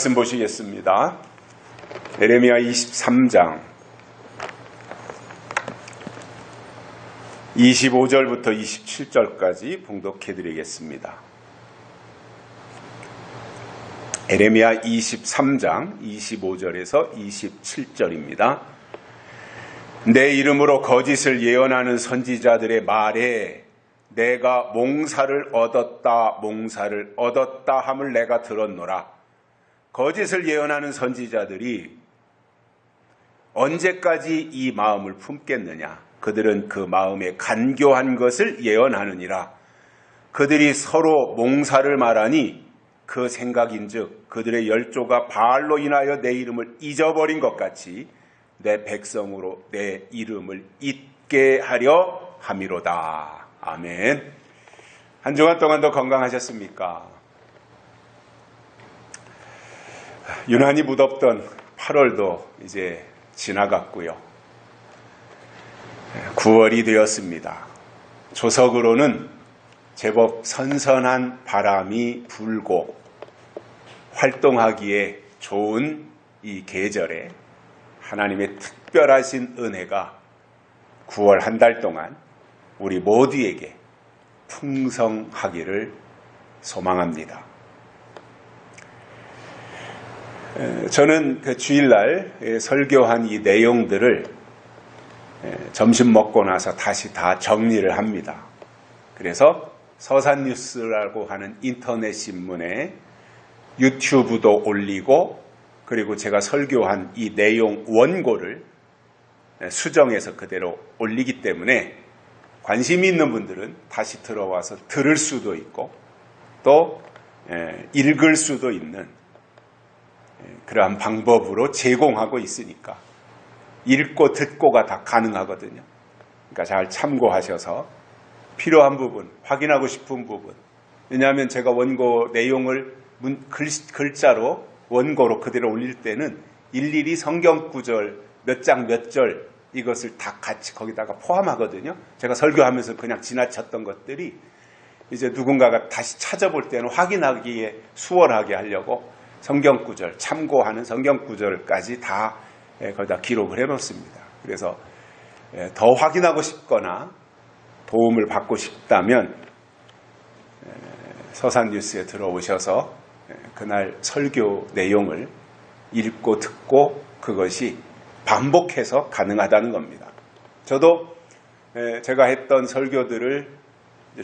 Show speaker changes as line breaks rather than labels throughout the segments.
말씀 보시겠습니다. 예레미야 23장 25절부터 27절까지 봉독해 드리겠습니다. 예레미야 23장 25절에서 27절입니다. 내 이름으로 거짓을 예언하는 선지자들의 말에 내가 몽사를 얻었다 함을 내가 들었노라. 거짓을 예언하는 선지자들이 언제까지 이 마음을 품겠느냐? 그들은 그 마음에 간교한 것을 예언하느니라. 그들이 서로 몽사를 말하니 그 생각인즉 그들의 열조가 바알로 인하여 내 이름을 잊어버린 것 같이 내 백성으로 내 이름을 잊게 하려 함이로다. 아멘. 한 주간 동안도 건강하셨습니까? 유난히 무덥던 8월도 이제 지나갔고요. 9월이 되었습니다. 조석으로는 제법 선선한 바람이 불고 활동하기에 좋은 이 계절에 하나님의 특별하신 은혜가 9월 한 달 동안 우리 모두에게 풍성하기를 소망합니다. 저는 그 주일날 설교한 이 내용들을 점심 먹고 나서 다시 다 정리를 합니다. 그래서 서산뉴스라고 하는 인터넷 신문에 유튜브도 올리고 그리고 제가 설교한 이 내용 원고를 수정해서 그대로 올리기 때문에 관심이 있는 분들은 다시 들어와서 들을 수도 있고 또 읽을 수도 있는 그러한 방법으로 제공하고 있으니까 읽고 듣고가 다 가능하거든요. 그러니까 잘 참고하셔서 필요한 부분, 확인하고 싶은 부분. 왜냐하면 제가 원고 내용을 글자로 원고로 그대로 올릴 때는 일일이 성경 구절 몇 장 몇 절 이것을 다 같이 거기다가 포함하거든요. 제가 설교하면서 그냥 지나쳤던 것들이 이제 누군가가 다시 찾아볼 때는 확인하기에 수월하게 하려고 성경 구절, 참고하는 성경 구절까지 다 거기다 기록을 해놓습니다. 그래서 더 확인하고 싶거나 도움을 받고 싶다면 서산뉴스에 들어오셔서 그날 설교 내용을 읽고 듣고 그것이 반복해서 가능하다는 겁니다. 저도 제가 했던 설교들을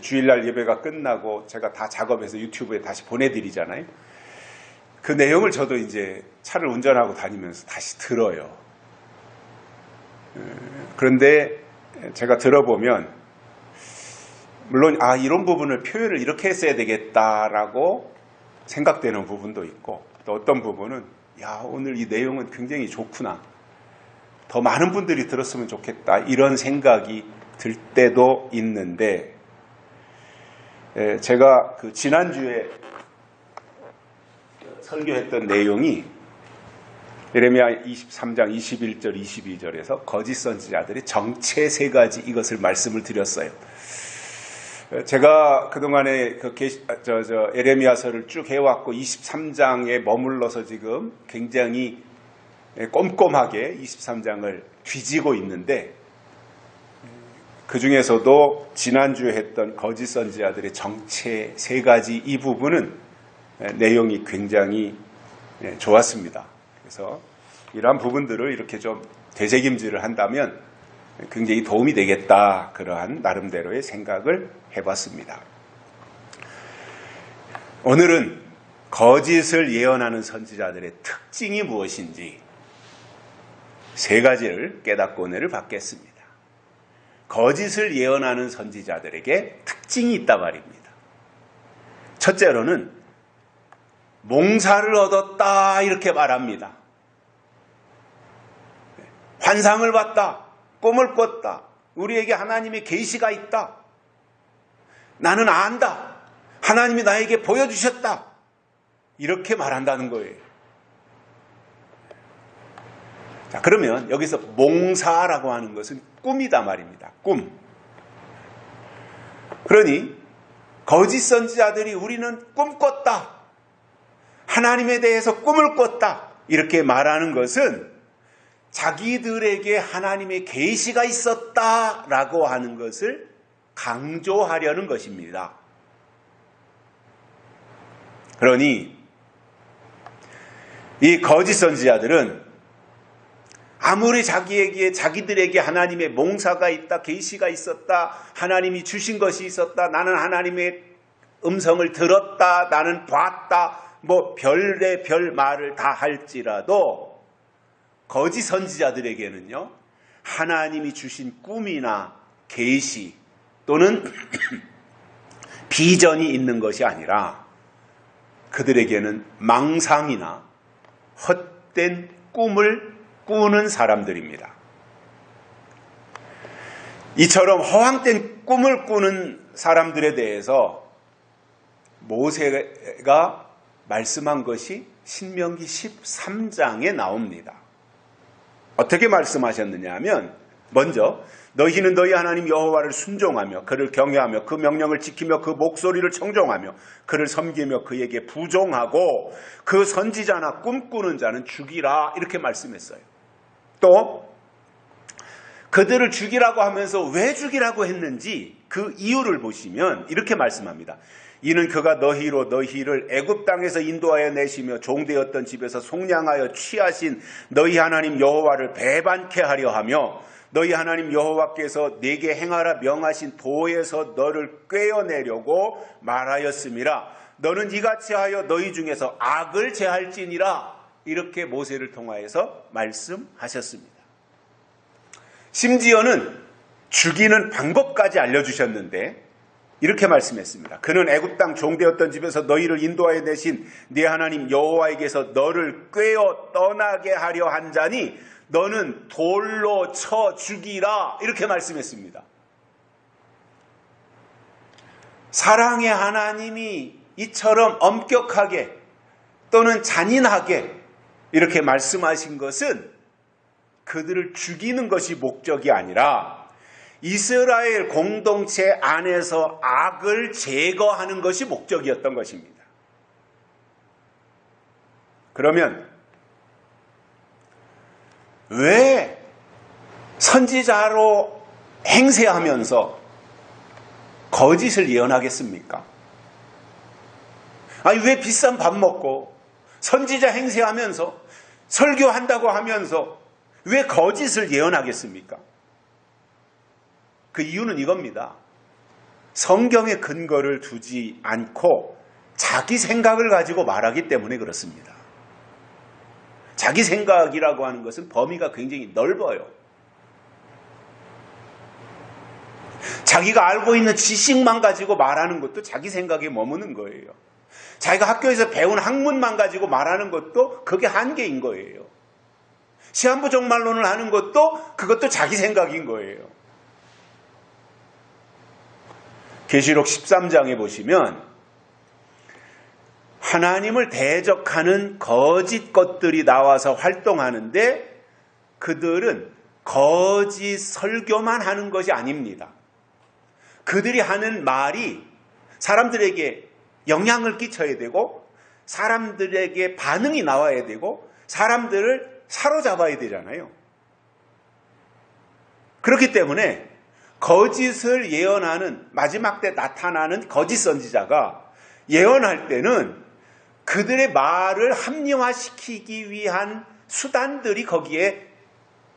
주일날 예배가 끝나고 제가 다 작업해서 유튜브에 다시 보내드리잖아요. 그 내용을 저도 이제 차를 운전하고 다니면서 다시 들어요. 그런데 제가 들어보면 물론 이런 부분을 표현을 이렇게 했어야 되겠다라고 생각되는 부분도 있고 또 어떤 부분은 오늘 이 내용은 굉장히 좋구나. 더 많은 분들이 들었으면 좋겠다. 이런 생각이 들 때도 있는데 제가 그 지난주에 설교했던 내용이 예레미야 23장 21절 22절에서 거짓 선지자들의 정체 세 가지 이것을 말씀을 드렸어요. 제가 그동안에 예레미야서를 쭉 해왔고 23장에 머물러서 지금 굉장히 꼼꼼하게 23장을 뒤지고 있는데 그 중에서도 지난주에 했던 거짓 선지자들의 정체 세 가지 이 부분은 내용이 굉장히 좋았습니다. 그래서 이러한 부분들을 이렇게 좀 되새김질을 한다면 굉장히 도움이 되겠다. 그러한 나름대로의 생각을 해봤습니다. 오늘은 거짓을 예언하는 선지자들의 특징이 무엇인지 세 가지를 깨닫고 은혜를 받겠습니다. 거짓을 예언하는 선지자들에게 특징이 있단 말입니다. 첫째로는 몽사를 얻었다 이렇게 말합니다. 환상을 봤다. 꿈을 꿨다. 우리에게 하나님의 계시가 있다. 나는 안다. 하나님이 나에게 보여주셨다. 이렇게 말한다는 거예요. 자, 그러면 여기서 몽사라고 하는 것은 꿈이다 말입니다. 꿈. 그러니 거짓 선지자들이 우리는 꿈꿨다. 하나님에 대해서 꿈을 꿨다 이렇게 말하는 것은 자기들에게 하나님의 계시가 있었다라고 하는 것을 강조하려는 것입니다. 그러니 이 거짓 선지자들은 아무리 자기들에게 하나님의 몽사가 있다, 계시가 있었다, 하나님이 주신 것이 있었다, 나는 하나님의 음성을 들었다, 나는 봤다, 뭐 별의 별 말을 다 할지라도 거짓 선지자들에게는요, 하나님이 주신 꿈이나 계시 또는 비전이 있는 것이 아니라 그들에게는 망상이나 헛된 꿈을 꾸는 사람들입니다. 이처럼 허황된 꿈을 꾸는 사람들에 대해서 모세가 말씀한 것이 신명기 13장에 나옵니다. 어떻게 말씀하셨느냐 하면 먼저 너희는 너희 하나님 여호와를 순종하며 그를 경외하며 그 명령을 지키며 그 목소리를 청종하며 그를 섬기며 그에게 부종하고 그 선지자나 꿈꾸는 자는 죽이라 이렇게 말씀했어요. 또 그들을 죽이라고 하면서 왜 죽이라고 했는지 그 이유를 보시면 이렇게 말씀합니다. 이는 그가 너희를 애굽 땅에서 인도하여 내시며 종되었던 집에서 속량하여 취하신 너희 하나님 여호와를 배반케 하려 하며 너희 하나님 여호와께서 네게 행하라 명하신 도에서 너를 꿰어내려고 말하였음이라. 너는 이같이 하여 너희 중에서 악을 제할지니라. 이렇게 모세를 통하여서 말씀하셨습니다. 심지어는 죽이는 방법까지 알려주셨는데 이렇게 말씀했습니다. 그는 애굽 땅 종되었던 집에서 너희를 인도하여 내신 네 하나님 여호와에게서 너를 꿰어 떠나게 하려 한 자니 너는 돌로 쳐 죽이라 이렇게 말씀했습니다. 사랑의 하나님이 이처럼 엄격하게 또는 잔인하게 이렇게 말씀하신 것은 그들을 죽이는 것이 목적이 아니라 이스라엘 공동체 안에서 악을 제거하는 것이 목적이었던 것입니다. 그러면 왜 선지자로 행세하면서 거짓을 예언하겠습니까? 아니 왜 비싼 밥 먹고 선지자 행세하면서 설교한다고 하면서 왜 거짓을 예언하겠습니까? 그 이유는 이겁니다. 성경에 근거를 두지 않고 자기 생각을 가지고 말하기 때문에 그렇습니다. 자기 생각이라고 하는 것은 범위가 굉장히 넓어요. 자기가 알고 있는 지식만 가지고 말하는 것도 자기 생각에 머무는 거예요. 자기가 학교에서 배운 학문만 가지고 말하는 것도 그게 한계인 거예요. 시한부 종말론을 하는 것도 그것도 자기 생각인 거예요. 계시록 13장에 보시면 하나님을 대적하는 거짓 것들이 나와서 활동하는데 그들은 거짓 설교만 하는 것이 아닙니다. 그들이 하는 말이 사람들에게 영향을 끼쳐야 되고 사람들에게 반응이 나와야 되고 사람들을 사로잡아야 되잖아요. 그렇기 때문에 거짓을 예언하는 마지막 때 나타나는 거짓 선지자가 예언할 때는 그들의 말을 합리화시키기 위한 수단들이 거기에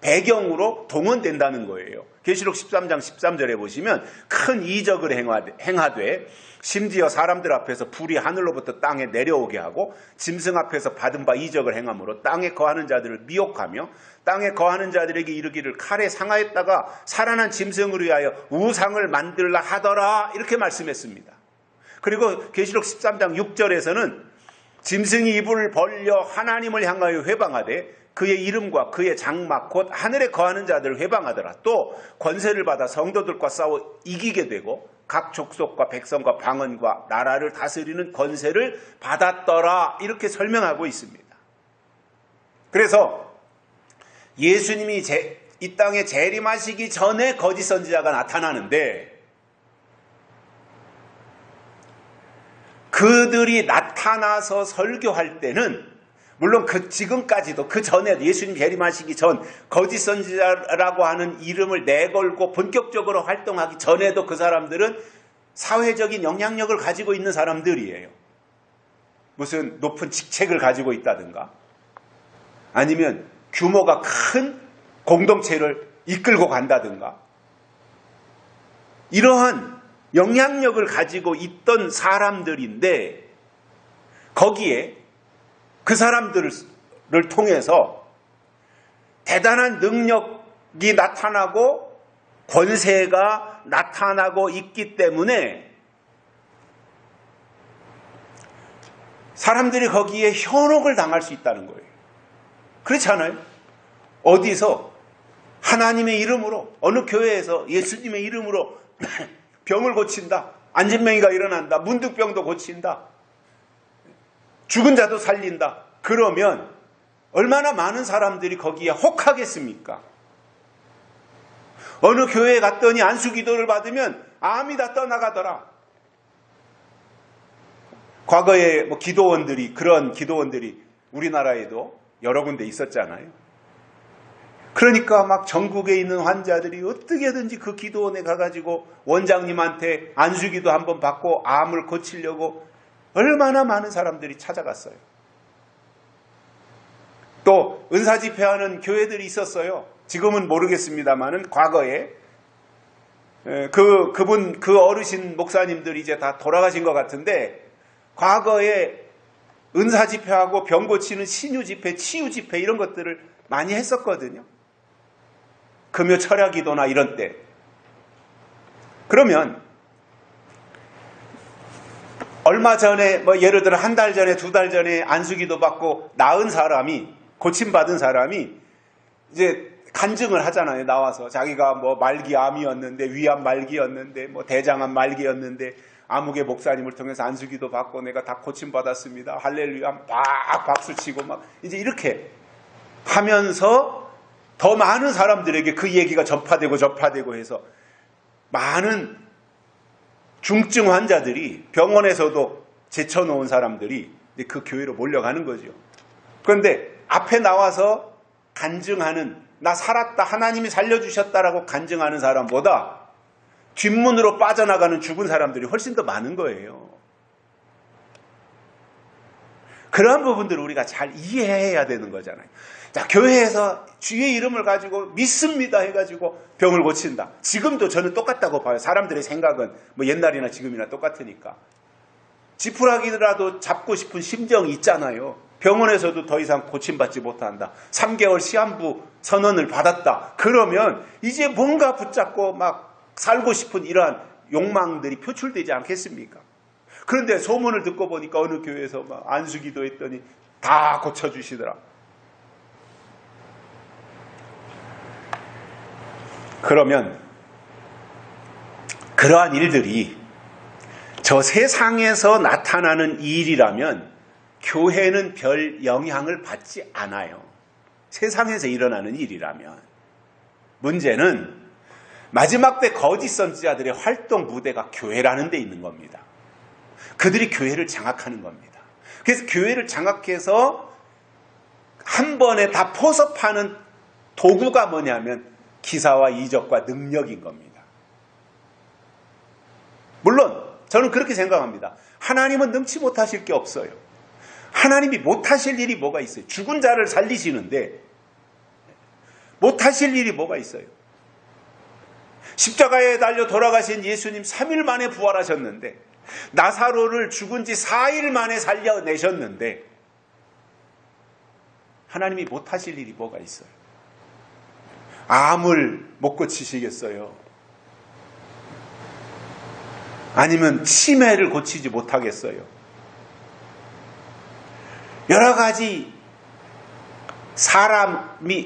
배경으로 동원된다는 거예요. 계시록 13장 13절에 보시면 큰 이적을 행하되 심지어 사람들 앞에서 불이 하늘로부터 땅에 내려오게 하고 짐승 앞에서 받은 바 이적을 행함으로 땅에 거하는 자들을 미혹하며 땅에 거하는 자들에게 이르기를 칼에 상하였다가 살아난 짐승을 위하여 우상을 만들라 하더라 이렇게 말씀했습니다. 그리고 계시록 13장 6절에서는 짐승이 입을 벌려 하나님을 향하여 회방하되 그의 이름과 그의 장막 곧 하늘에 거하는 자들을 회방하더라. 또 권세를 받아 성도들과 싸워 이기게 되고 각 족속과 백성과 방언과 나라를 다스리는 권세를 받았더라 이렇게 설명하고 있습니다. 그래서 예수님이 이 땅에 재림하시기 전에 거짓 선지자가 나타나는데 그들이 나타나서 설교할 때는 물론 지금까지도 그 전에도 예수님 재림하시기 전 거짓 선지자라고 하는 이름을 내걸고 본격적으로 활동하기 전에도 그 사람들은 사회적인 영향력을 가지고 있는 사람들이에요. 무슨 높은 직책을 가지고 있다든가 아니면 규모가 큰 공동체를 이끌고 간다든가 이러한 영향력을 가지고 있던 사람들인데 거기에 그 사람들을 통해서 대단한 능력이 나타나고 권세가 나타나고 있기 때문에 사람들이 거기에 현혹을 당할 수 있다는 거예요. 그렇지 않아요? 어디서 하나님의 이름으로 어느 교회에서 예수님의 이름으로 병을 고친다. 안진뱅이가 일어난다. 문득병도 고친다. 죽은 자도 살린다. 그러면 얼마나 많은 사람들이 거기에 혹하겠습니까? 어느 교회에 갔더니 안수기도를 받으면 암이 다 떠나가더라. 과거에 그런 기도원들이 우리나라에도 여러 군데 있었잖아요. 그러니까 막 전국에 있는 환자들이 어떻게든지 그 기도원에 가가지고 원장님한테 안수기도 한번 받고 암을 고치려고 얼마나 많은 사람들이 찾아갔어요. 또 은사 집회하는 교회들이 있었어요. 지금은 모르겠습니다만은 과거에 그 어르신 목사님들이 이제 다 돌아가신 것 같은데 과거에 은사 집회하고 병 고치는 신유 집회, 치유 집회 이런 것들을 많이 했었거든요. 금요 철야 기도나 이런 때. 그러면 얼마 전에 예를 들어 한 달 전에 두 달 전에 안수기도 받고 나은 사람이 고침받은 사람이 이제 간증을 하잖아요. 나와서 자기가 말기암이었는데 위암 말기였는데 대장암 말기였는데 아무개 목사님을 통해서 안수기도 받고 내가 다 고침받았습니다. 할렐루야 막 박수치고 막 이제 이렇게 하면서 더 많은 사람들에게 그 얘기가 전파되고 해서 많은 중증 환자들이 병원에서도 제쳐놓은 사람들이 그 교회로 몰려가는 거죠. 그런데 앞에 나와서 간증하는 나 살았다 하나님이 살려주셨다라고 간증하는 사람보다 뒷문으로 빠져나가는 죽은 사람들이 훨씬 더 많은 거예요. 그러한 부분들을 우리가 잘 이해해야 되는 거잖아요. 자, 교회에서 주의 이름을 가지고 믿습니다 해가지고 병을 고친다. 지금도 저는 똑같다고 봐요. 사람들의 생각은 옛날이나 지금이나 똑같으니까. 지푸라기라도 잡고 싶은 심정이 있잖아요. 병원에서도 더 이상 고침받지 못한다. 3개월 시한부 선언을 받았다. 그러면 이제 뭔가 붙잡고 막 살고 싶은 이러한 욕망들이 표출되지 않겠습니까? 그런데 소문을 듣고 보니까 어느 교회에서 막 안수기도 했더니 다 고쳐주시더라. 그러면 그러한 일들이 저 세상에서 나타나는 일이라면 교회는 별 영향을 받지 않아요. 세상에서 일어나는 일이라면. 문제는 마지막 때 거짓 선지자들의 활동 무대가 교회라는 데 있는 겁니다. 그들이 교회를 장악하는 겁니다. 그래서 교회를 장악해서 한 번에 다 포섭하는 도구가 뭐냐면 기사와 이적과 능력인 겁니다. 물론 저는 그렇게 생각합니다. 하나님은 능치 못하실 게 없어요. 하나님이 못하실 일이 뭐가 있어요? 죽은 자를 살리시는데 못하실 일이 뭐가 있어요? 십자가에 달려 돌아가신 예수님 3일 만에 부활하셨는데 나사로를 죽은 지 4일 만에 살려내셨는데 하나님이 못하실 일이 뭐가 있어요? 암을 못 고치시겠어요? 아니면 치매를 고치지 못하겠어요? 여러 가지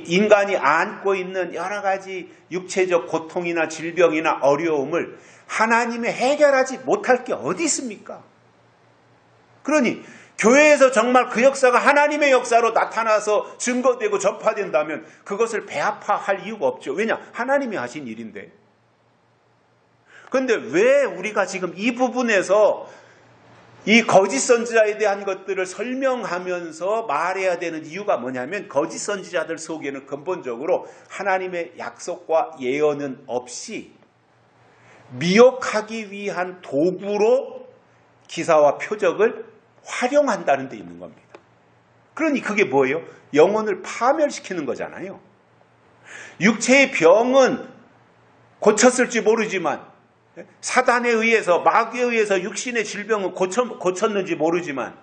인간이 안고 있는 여러 가지 육체적 고통이나 질병이나 어려움을 하나님이 해결하지 못할 게 어디 있습니까? 그러니 교회에서 정말 그 역사가 하나님의 역사로 나타나서 증거되고 전파된다면 그것을 배아파할 이유가 없죠. 왜냐? 하나님이 하신 일인데. 그런데 왜 우리가 지금 이 부분에서 이 거짓 선지자에 대한 것들을 설명하면서 말해야 되는 이유가 뭐냐면 거짓 선지자들 속에는 근본적으로 하나님의 약속과 예언은 없이 미혹하기 위한 도구로 기사와 표적을 활용한다는 데 있는 겁니다. 그러니 그게 뭐예요? 영혼을 파멸시키는 거잖아요. 육체의 병은 고쳤을지 모르지만 사단에 의해서 마귀에 의해서 육신의 질병은 고쳤는지 모르지만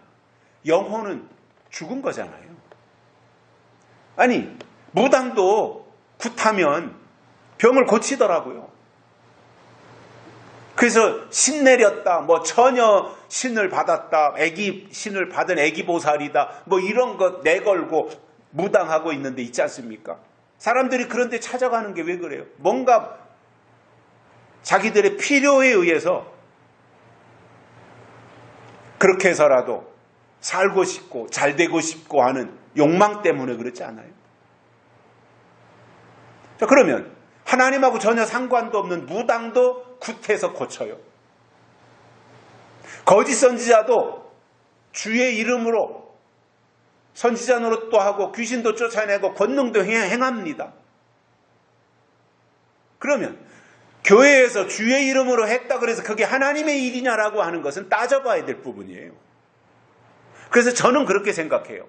영혼은 죽은 거잖아요. 아니 무당도 굿하면 병을 고치더라고요. 그래서 신 내렸다, 뭐 처녀 신을 받았다, 애기 신을 받은 애기 보살이다, 뭐 이런 것 내걸고 무당하고 있는데 있지 않습니까? 사람들이 그런데 찾아가는 게 왜 그래요? 뭔가 자기들의 필요에 의해서 그렇게 해서라도 살고 싶고 잘 되고 싶고 하는 욕망 때문에 그렇지 않아요? 자, 그러면 하나님하고 전혀 상관도 없는 무당도 굿해서 고쳐요. 거짓 선지자도 주의 이름으로 선지자 노릇도 하고 귀신도 쫓아내고 권능도 행합니다. 그러면 교회에서 주의 이름으로 했다 그래서 그게 하나님의 일이냐라고 하는 것은 따져봐야 될 부분이에요. 그래서 저는 그렇게 생각해요.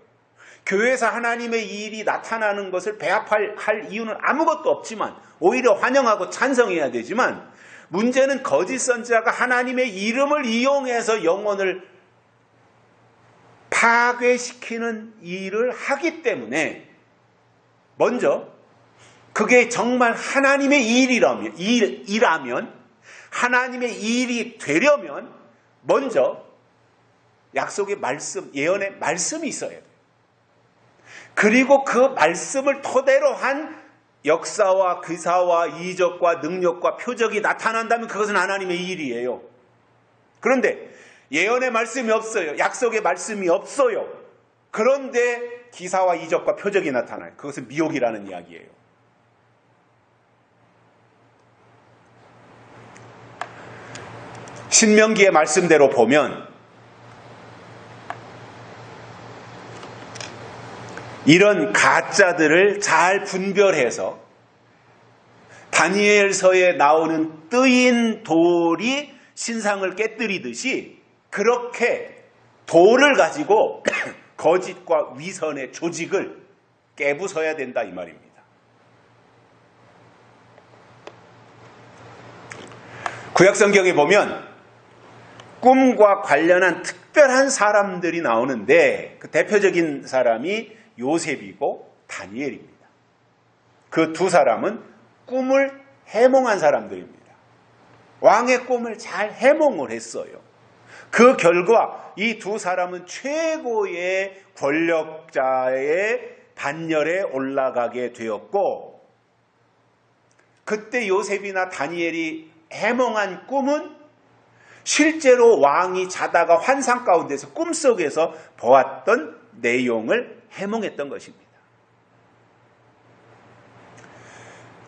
교회에서 하나님의 일이 나타나는 것을 배합할 이유는 아무것도 없지만 오히려 환영하고 찬성해야 되지만 문제는 거짓 선지자가 하나님의 이름을 이용해서 영혼을 파괴시키는 일을 하기 때문에 먼저 그게 정말 하나님의 일이라면 하나님의 일이 되려면 먼저 약속의 말씀, 예언의 말씀이 있어야 돼요. 그리고 그 말씀을 토대로 한 역사와 기사와 이적과 능력과 표적이 나타난다면 그것은 하나님의 일이에요. 그런데 예언의 말씀이 없어요. 약속의 말씀이 없어요. 그런데 기사와 이적과 표적이 나타나요. 그것은 미혹이라는 이야기예요. 신명기의 말씀대로 보면 이런 가짜들을 잘 분별해서 다니엘서에 나오는 뜨인 돌이 신상을 깨뜨리듯이 그렇게 돌을 가지고 거짓과 위선의 조직을 깨부숴야 된다 이 말입니다. 구약성경에 보면 꿈과 관련한 특별한 사람들이 나오는데 그 대표적인 사람이 요셉이고 다니엘입니다. 그 두 사람은 꿈을 해몽한 사람들입니다. 왕의 꿈을 잘 해몽을 했어요. 그 결과 이 두 사람은 최고의 권력자의 반열에 올라가게 되었고 그때 요셉이나 다니엘이 해몽한 꿈은 실제로 왕이 자다가 환상 가운데서 꿈속에서 보았던 내용을 해몽했던 것입니다.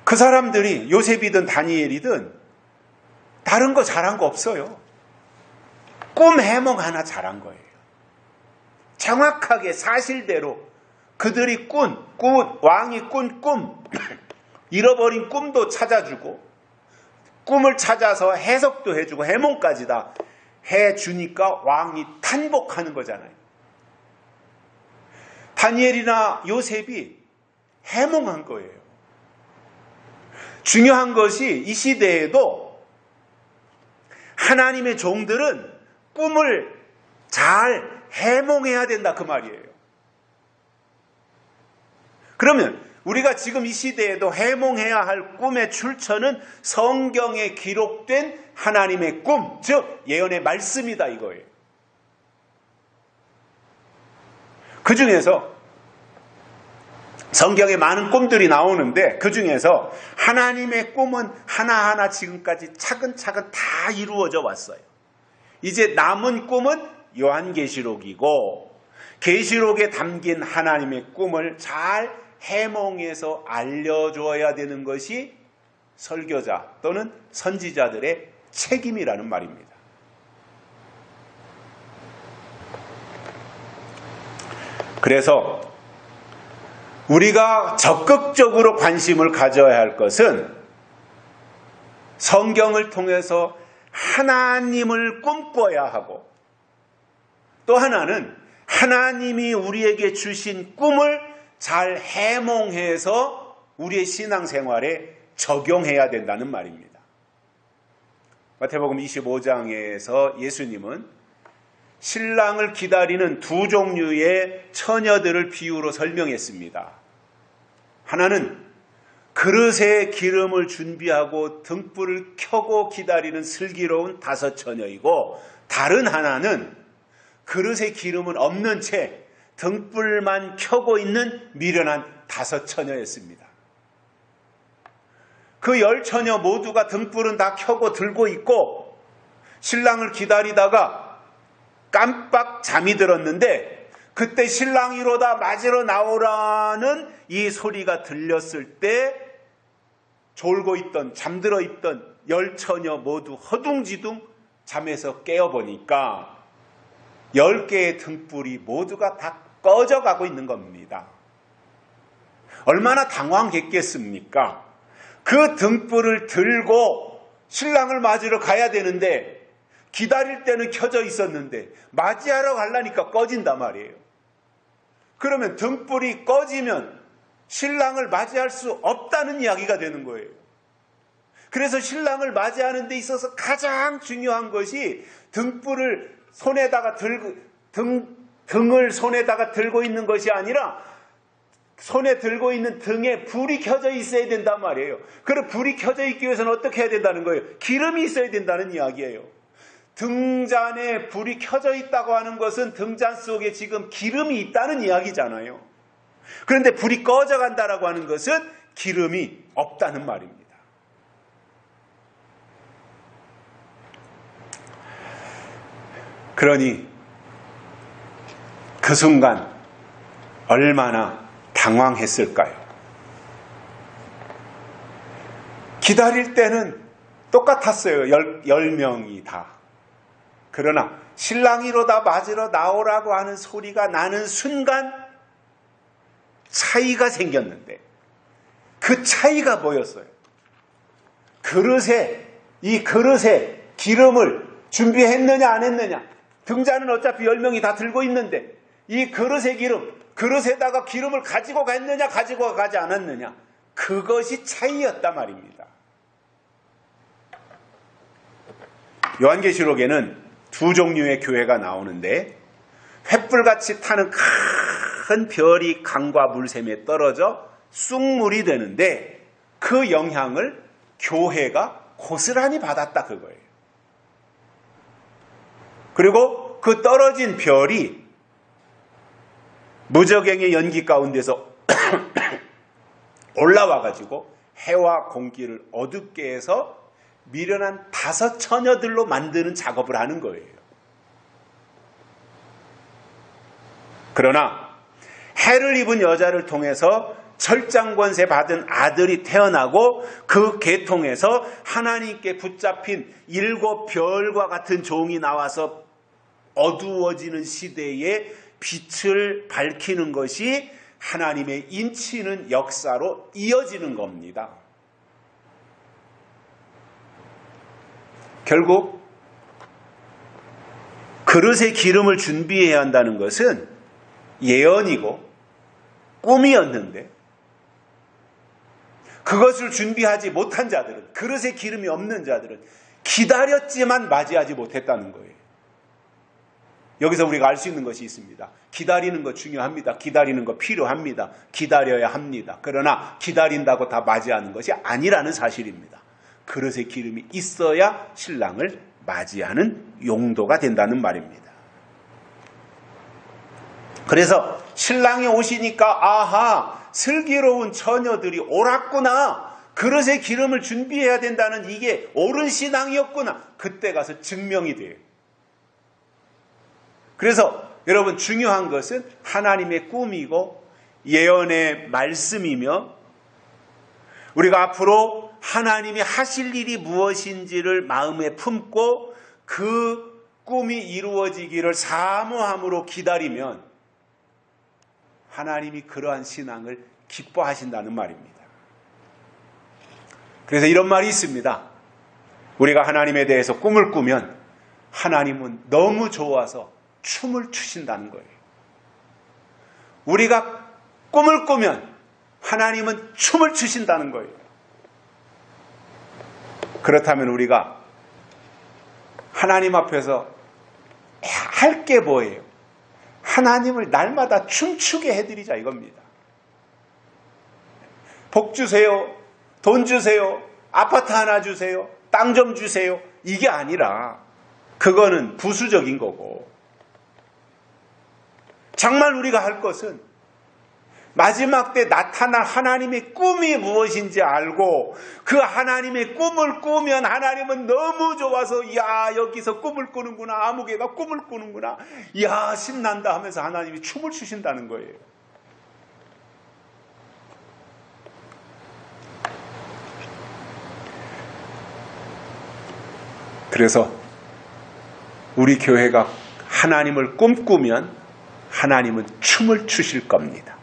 그 사람들이 요셉이든 다니엘이든 다른 거 잘한 거 없어요. 꿈 해몽 하나 잘한 거예요. 정확하게 사실대로 그들이 왕이 꾼 꿈, 잃어버린 꿈도 찾아주고 꿈을 찾아서 해석도 해주고 해몽까지 다 해주니까 왕이 탄복하는 거잖아요. 다니엘이나 요셉이 해몽한 거예요. 중요한 것이 이 시대에도 하나님의 종들은 꿈을 잘 해몽해야 된다 그 말이에요. 그러면 우리가 지금 이 시대에도 해몽해야 할 꿈의 출처는 성경에 기록된 하나님의 꿈, 즉 예언의 말씀이다 이거예요. 그 중에서 성경에 많은 꿈들이 나오는데 그 중에서 하나님의 꿈은 하나하나 지금까지 차근차근 다 이루어져 왔어요. 이제 남은 꿈은 요한계시록이고 계시록에 담긴 하나님의 꿈을 잘 해몽해서 알려줘야 되는 것이 설교자 또는 선지자들의 책임이라는 말입니다. 그래서 우리가 적극적으로 관심을 가져야 할 것은 성경을 통해서 하나님을 꿈꿔야 하고, 또 하나는 하나님이 우리에게 주신 꿈을 잘 해몽해서 우리의 신앙생활에 적용해야 된다는 말입니다. 마태복음 25장에서 예수님은 신랑을 기다리는 두 종류의 처녀들을 비유로 설명했습니다. 하나는 그릇에 기름을 준비하고 등불을 켜고 기다리는 슬기로운 다섯 처녀이고, 다른 하나는 그릇에 기름은 없는 채 등불만 켜고 있는 미련한 다섯 처녀였습니다. 그 열 처녀 모두가 등불은 다 켜고 들고 있고 신랑을 기다리다가 깜빡 잠이 들었는데, 그때 신랑이로다 맞으러 나오라는 이 소리가 들렸을 때 졸고 있던, 잠들어 있던 열 처녀 모두 허둥지둥 잠에서 깨어보니까 10개의 등불이 모두가 다 꺼져가고 있는 겁니다. 얼마나 당황했겠습니까? 그 등불을 들고 신랑을 맞으러 가야 되는데, 기다릴 때는 켜져 있었는데 맞이하러 가려니까 꺼진단 말이에요. 그러면 등불이 꺼지면 신랑을 맞이할 수 없다는 이야기가 되는 거예요. 그래서 신랑을 맞이하는 데 있어서 가장 중요한 것이 등불을 손에다가 들고, 등을 손에다가 들고 있는 것이 아니라 손에 들고 있는 등에 불이 켜져 있어야 된단 말이에요. 그럼 불이 켜져 있기 위해서는 어떻게 해야 된다는 거예요? 기름이 있어야 된다는 이야기예요. 등잔에 불이 켜져 있다고 하는 것은 등잔 속에 지금 기름이 있다는 이야기잖아요. 그런데 불이 꺼져간다라고 하는 것은 기름이 없다는 말입니다. 그러니 그 순간 얼마나 당황했을까요? 기다릴 때는 똑같았어요. 10명이 다. 그러나 신랑이로다 맞으러 나오라고 하는 소리가 나는 순간 차이가 생겼는데, 그 차이가 뭐였어요? 이 그릇에 기름을 준비했느냐 안 했느냐. 등잔은 어차피 10명이 다 들고 있는데 이 그릇의 기름, 그릇에다가 기름을 가지고 갔느냐 가지고 가지 않았느냐, 그것이 차이였단 말입니다. 요한계시록에는 두 종류의 교회가 나오는데, 횃불같이 타는 큰 별이 강과 물샘에 떨어져 쑥물이 되는데 그 영향을 교회가 고스란히 받았다 그거예요. 그리고 그 떨어진 별이 무저갱의 연기 가운데서 올라와가지고 해와 공기를 어둡게 해서 미련한 다섯 처녀들로 만드는 작업을 하는 거예요. 그러나 해를 입은 여자를 통해서 철장권세 받은 아들이 태어나고 그 계통에서 하나님께 붙잡힌 7별과 같은 종이 나와서 어두워지는 시대에 빛을 밝히는 것이 하나님의 인치는 역사로 이어지는 겁니다. 결국 그릇에 기름을 준비해야 한다는 것은 예언이고 꿈이었는데, 그것을 준비하지 못한 자들은, 그릇에 기름이 없는 자들은 기다렸지만 맞이하지 못했다는 거예요. 여기서 우리가 알 수 있는 것이 있습니다. 기다리는 거 중요합니다. 기다리는 거 필요합니다. 기다려야 합니다. 그러나 기다린다고 다 맞이하는 것이 아니라는 사실입니다. 그릇에 기름이 있어야 신랑을 맞이하는 용도가 된다는 말입니다. 그래서 신랑이 오시니까 아하, 슬기로운 처녀들이 옳았구나, 그릇에 기름을 준비해야 된다는 이게 옳은 신앙이었구나, 그때 가서 증명이 돼요. 그래서 여러분, 중요한 것은 하나님의 꿈이고 예언의 말씀이며, 우리가 앞으로 하나님이 하실 일이 무엇인지를 마음에 품고 그 꿈이 이루어지기를 사모함으로 기다리면 하나님이 그러한 신앙을 기뻐하신다는 말입니다. 그래서 이런 말이 있습니다. 우리가 하나님에 대해서 꿈을 꾸면 하나님은 너무 좋아서 춤을 추신다는 거예요. 우리가 꿈을 꾸면 하나님은 춤을 추신다는 거예요. 그렇다면 우리가 하나님 앞에서 할 게 뭐예요? 하나님을 날마다 춤추게 해드리자 이겁니다. 복 주세요. 돈 주세요. 아파트 하나 주세요. 땅 좀 주세요. 이게 아니라 그거는 부수적인 거고, 정말 우리가 할 것은 마지막 때 나타날 하나님의 꿈이 무엇인지 알고 그 하나님의 꿈을 꾸면 하나님은 너무 좋아서 야 여기서 꿈을 꾸는구나, 아무개가 꿈을 꾸는구나, 야 신난다 하면서 하나님이 춤을 추신다는 거예요. 그래서 우리 교회가 하나님을 꿈꾸면 하나님은 춤을 추실 겁니다.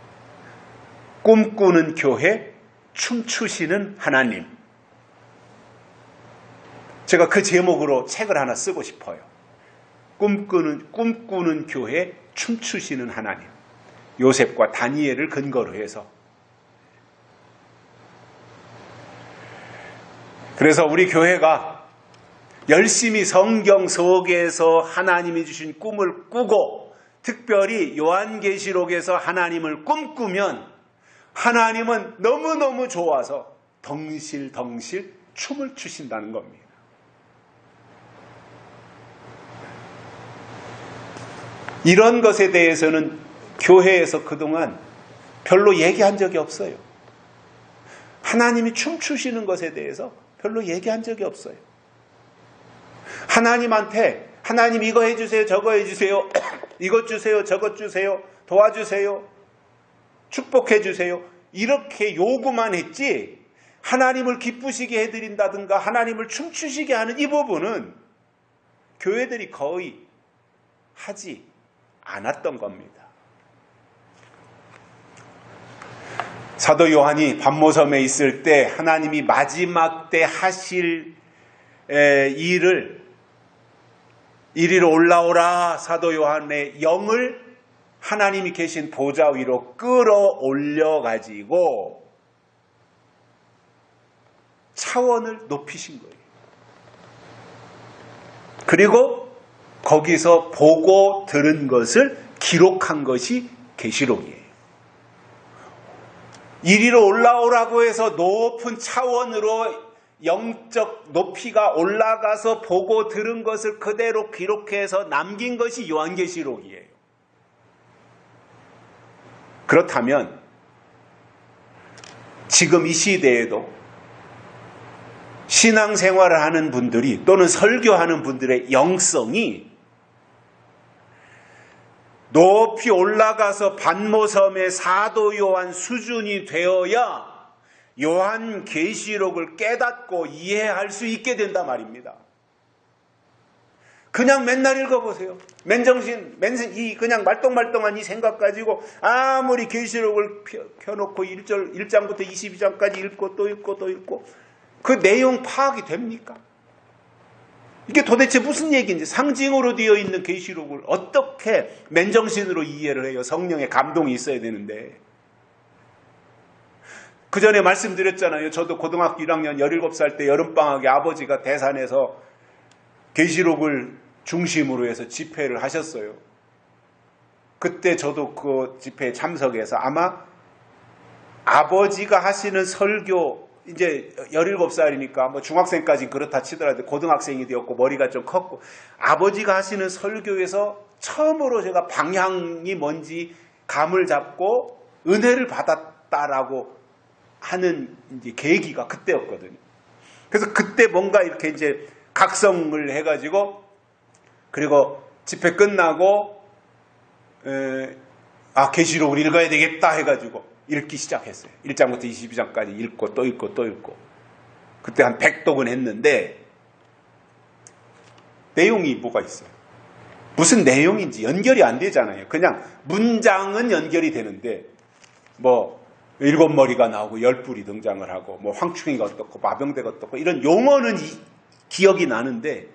꿈꾸는 교회, 춤추시는 하나님. 제가 그 제목으로 책을 하나 쓰고 싶어요. 꿈꾸는 교회, 춤추시는 하나님. 요셉과 다니엘을 근거로 해서. 그래서 우리 교회가 열심히 성경 속에서 하나님이 주신 꿈을 꾸고 특별히 요한계시록에서 하나님을 꿈꾸면 하나님은 너무너무 좋아서 덩실덩실 춤을 추신다는 겁니다. 이런 것에 대해서는 교회에서 그동안 별로 얘기한 적이 없어요. 하나님이 춤추시는 것에 대해서 별로 얘기한 적이 없어요. 하나님한테 하나님 이거 해주세요, 저거 해주세요, 이것 주세요, 저것 주세요, 도와주세요, 축복해 주세요, 이렇게 요구만 했지 하나님을 기쁘시게 해드린다든가 하나님을 춤추시게 하는 이 부분은 교회들이 거의 하지 않았던 겁니다. 사도 요한이 반모섬에 있을 때 하나님이 마지막 때 하실 일을 이리로 올라오라, 사도 요한의 영을 하나님이 계신 보좌 위로 끌어올려 가지고 차원을 높이신 거예요. 그리고 거기서 보고 들은 것을 기록한 것이 계시록이에요. 이리로 올라오라고 해서 높은 차원으로 영적 높이가 올라가서 보고 들은 것을 그대로 기록해서 남긴 것이 요한계시록이에요. 그렇다면 지금 이 시대에도 신앙생활을 하는 분들이 또는 설교하는 분들의 영성이 높이 올라가서 반모섬의 사도 요한 수준이 되어야 요한계시록을 깨닫고 이해할 수 있게 된단 말입니다. 그냥 맨날 읽어보세요. 맨정신, 그냥 말똥말똥한 이 생각 가지고 아무리 계시록을 펴놓고 1장부터 22장까지 읽고 또 읽고 또 읽고 그 내용 파악이 됩니까? 이게 도대체 무슨 얘기인지, 상징으로 되어 있는 계시록을 어떻게 맨정신으로 이해를 해요? 성령의 감동이 있어야 되는데. 그 전에 말씀드렸잖아요. 저도 고등학교 1학년 17살 때 여름방학에 아버지가 대산에서 계시록을 중심으로 해서 집회를 하셨어요. 그때 저도 그 집회에 참석해서 아마 아버지가 하시는 설교, 이제 17살이니까 뭐 중학생까지 그렇다 치더라도 고등학생이 되었고 머리가 좀 컸고, 아버지가 하시는 설교에서 처음으로 제가 방향이 뭔지 감을 잡고 은혜를 받았다라고 하는 이제 계기가 그때였거든요. 그래서 그때 뭔가 이렇게 이제 각성을 해가지고, 그리고 집회 끝나고 계시록을 읽어야 되겠다 해가지고 읽기 시작했어요. 1장부터 22장까지 읽고 또 읽고 또 읽고. 그때 한 100독은 했는데 내용이 뭐가 있어요? 무슨 내용인지 연결이 안 되잖아요. 그냥 문장은 연결이 되는데 뭐 7머리가 나오고 10뿔이 등장을 하고 뭐 황충이가 어떻고 마병대가 어떻고 이런 용어는 기억이 나는데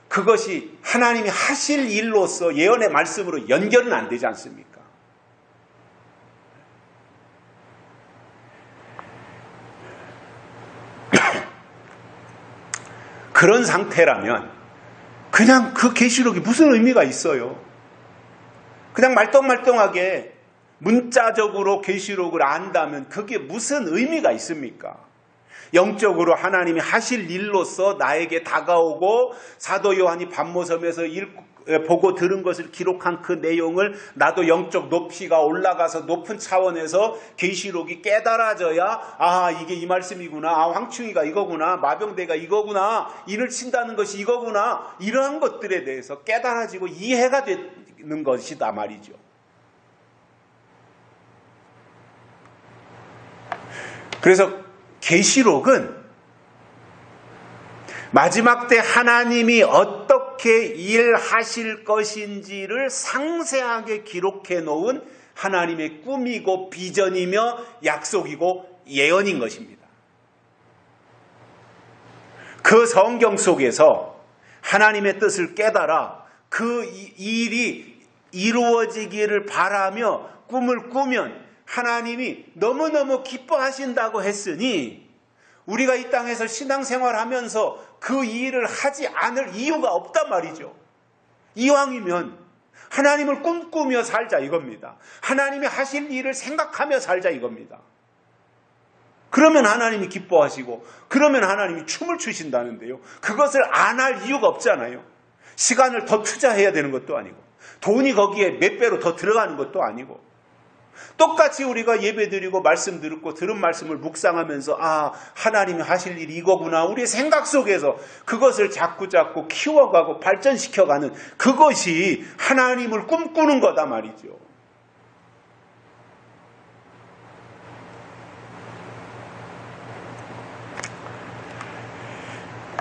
그것이 하나님이 하실 일로서 예언의 말씀으로 연결은 안 되지 않습니까? 그런 상태라면 그냥 그 계시록이 무슨 의미가 있어요? 그냥 말똥말똥하게 문자적으로 계시록을 안다면 그게 무슨 의미가 있습니까? 영적으로 하나님이 하실 일로서 나에게 다가오고 사도 요한이 밤모섬에서 보고 들은 것을 기록한 그 내용을 나도 영적 높이가 올라가서 높은 차원에서 계시록이 깨달아져야 아 이게 이 말씀이구나, 아 황충이가 이거구나, 마병대가 이거구나, 인을 친다는 것이 이거구나, 이러한 것들에 대해서 깨달아지고 이해가 되는 것이다 말이죠. 그래서 계시록은 마지막 때 하나님이 어떻게 일하실 것인지를 상세하게 기록해 놓은 하나님의 꿈이고 비전이며 약속이고 예언인 것입니다. 그 성경 속에서 하나님의 뜻을 깨달아 그 일이 이루어지기를 바라며 꿈을 꾸면 하나님이 너무너무 기뻐하신다고 했으니 우리가 이 땅에서 신앙생활하면서 그 일을 하지 않을 이유가 없단 말이죠. 이왕이면 하나님을 꿈꾸며 살자 이겁니다. 하나님이 하실 일을 생각하며 살자 이겁니다. 그러면 하나님이 기뻐하시고 그러면 하나님이 춤을 추신다는데요. 그것을 안 할 이유가 없잖아요. 시간을 더 투자해야 되는 것도 아니고 돈이 거기에 몇 배로 더 들어가는 것도 아니고 똑같이 우리가 예배드리고 말씀 듣고 들은 말씀을 묵상하면서 아 하나님이 하실 일이 이거구나 우리의 생각 속에서 그것을 자꾸자꾸 키워가고 발전시켜가는 그것이 하나님을 꿈꾸는 거다 말이죠.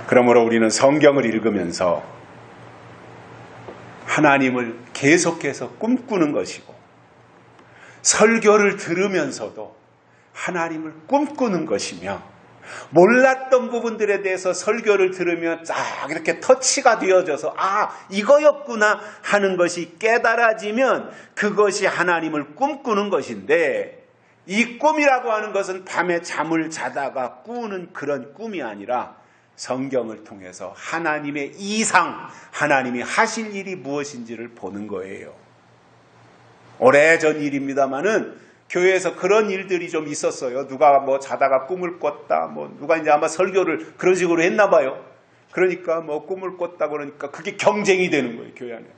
그러므로 우리는 성경을 읽으면서 하나님을 계속해서 꿈꾸는 것이고 설교를 들으면서도 하나님을 꿈꾸는 것이며 몰랐던 부분들에 대해서 설교를 들으면 쫙 이렇게 터치가 되어져서 아 이거였구나 하는 것이 깨달아지면 그것이 하나님을 꿈꾸는 것인데 이 꿈이라고 하는 것은 밤에 잠을 자다가 꾸는 그런 꿈이 아니라 성경을 통해서 하나님의 이상, 하나님이 하실 일이 무엇인지를 보는 거예요. 오래전 일입니다만은 교회에서 그런 일들이 좀 있었어요. 누가 뭐 자다가 꿈을 꿨다. 뭐 누가 이제 아마 설교를 그런 식으로 했나 봐요. 그러니까 뭐 꿈을 꿨다 그러니까 그게 경쟁이 되는 거예요. 교회 안에서.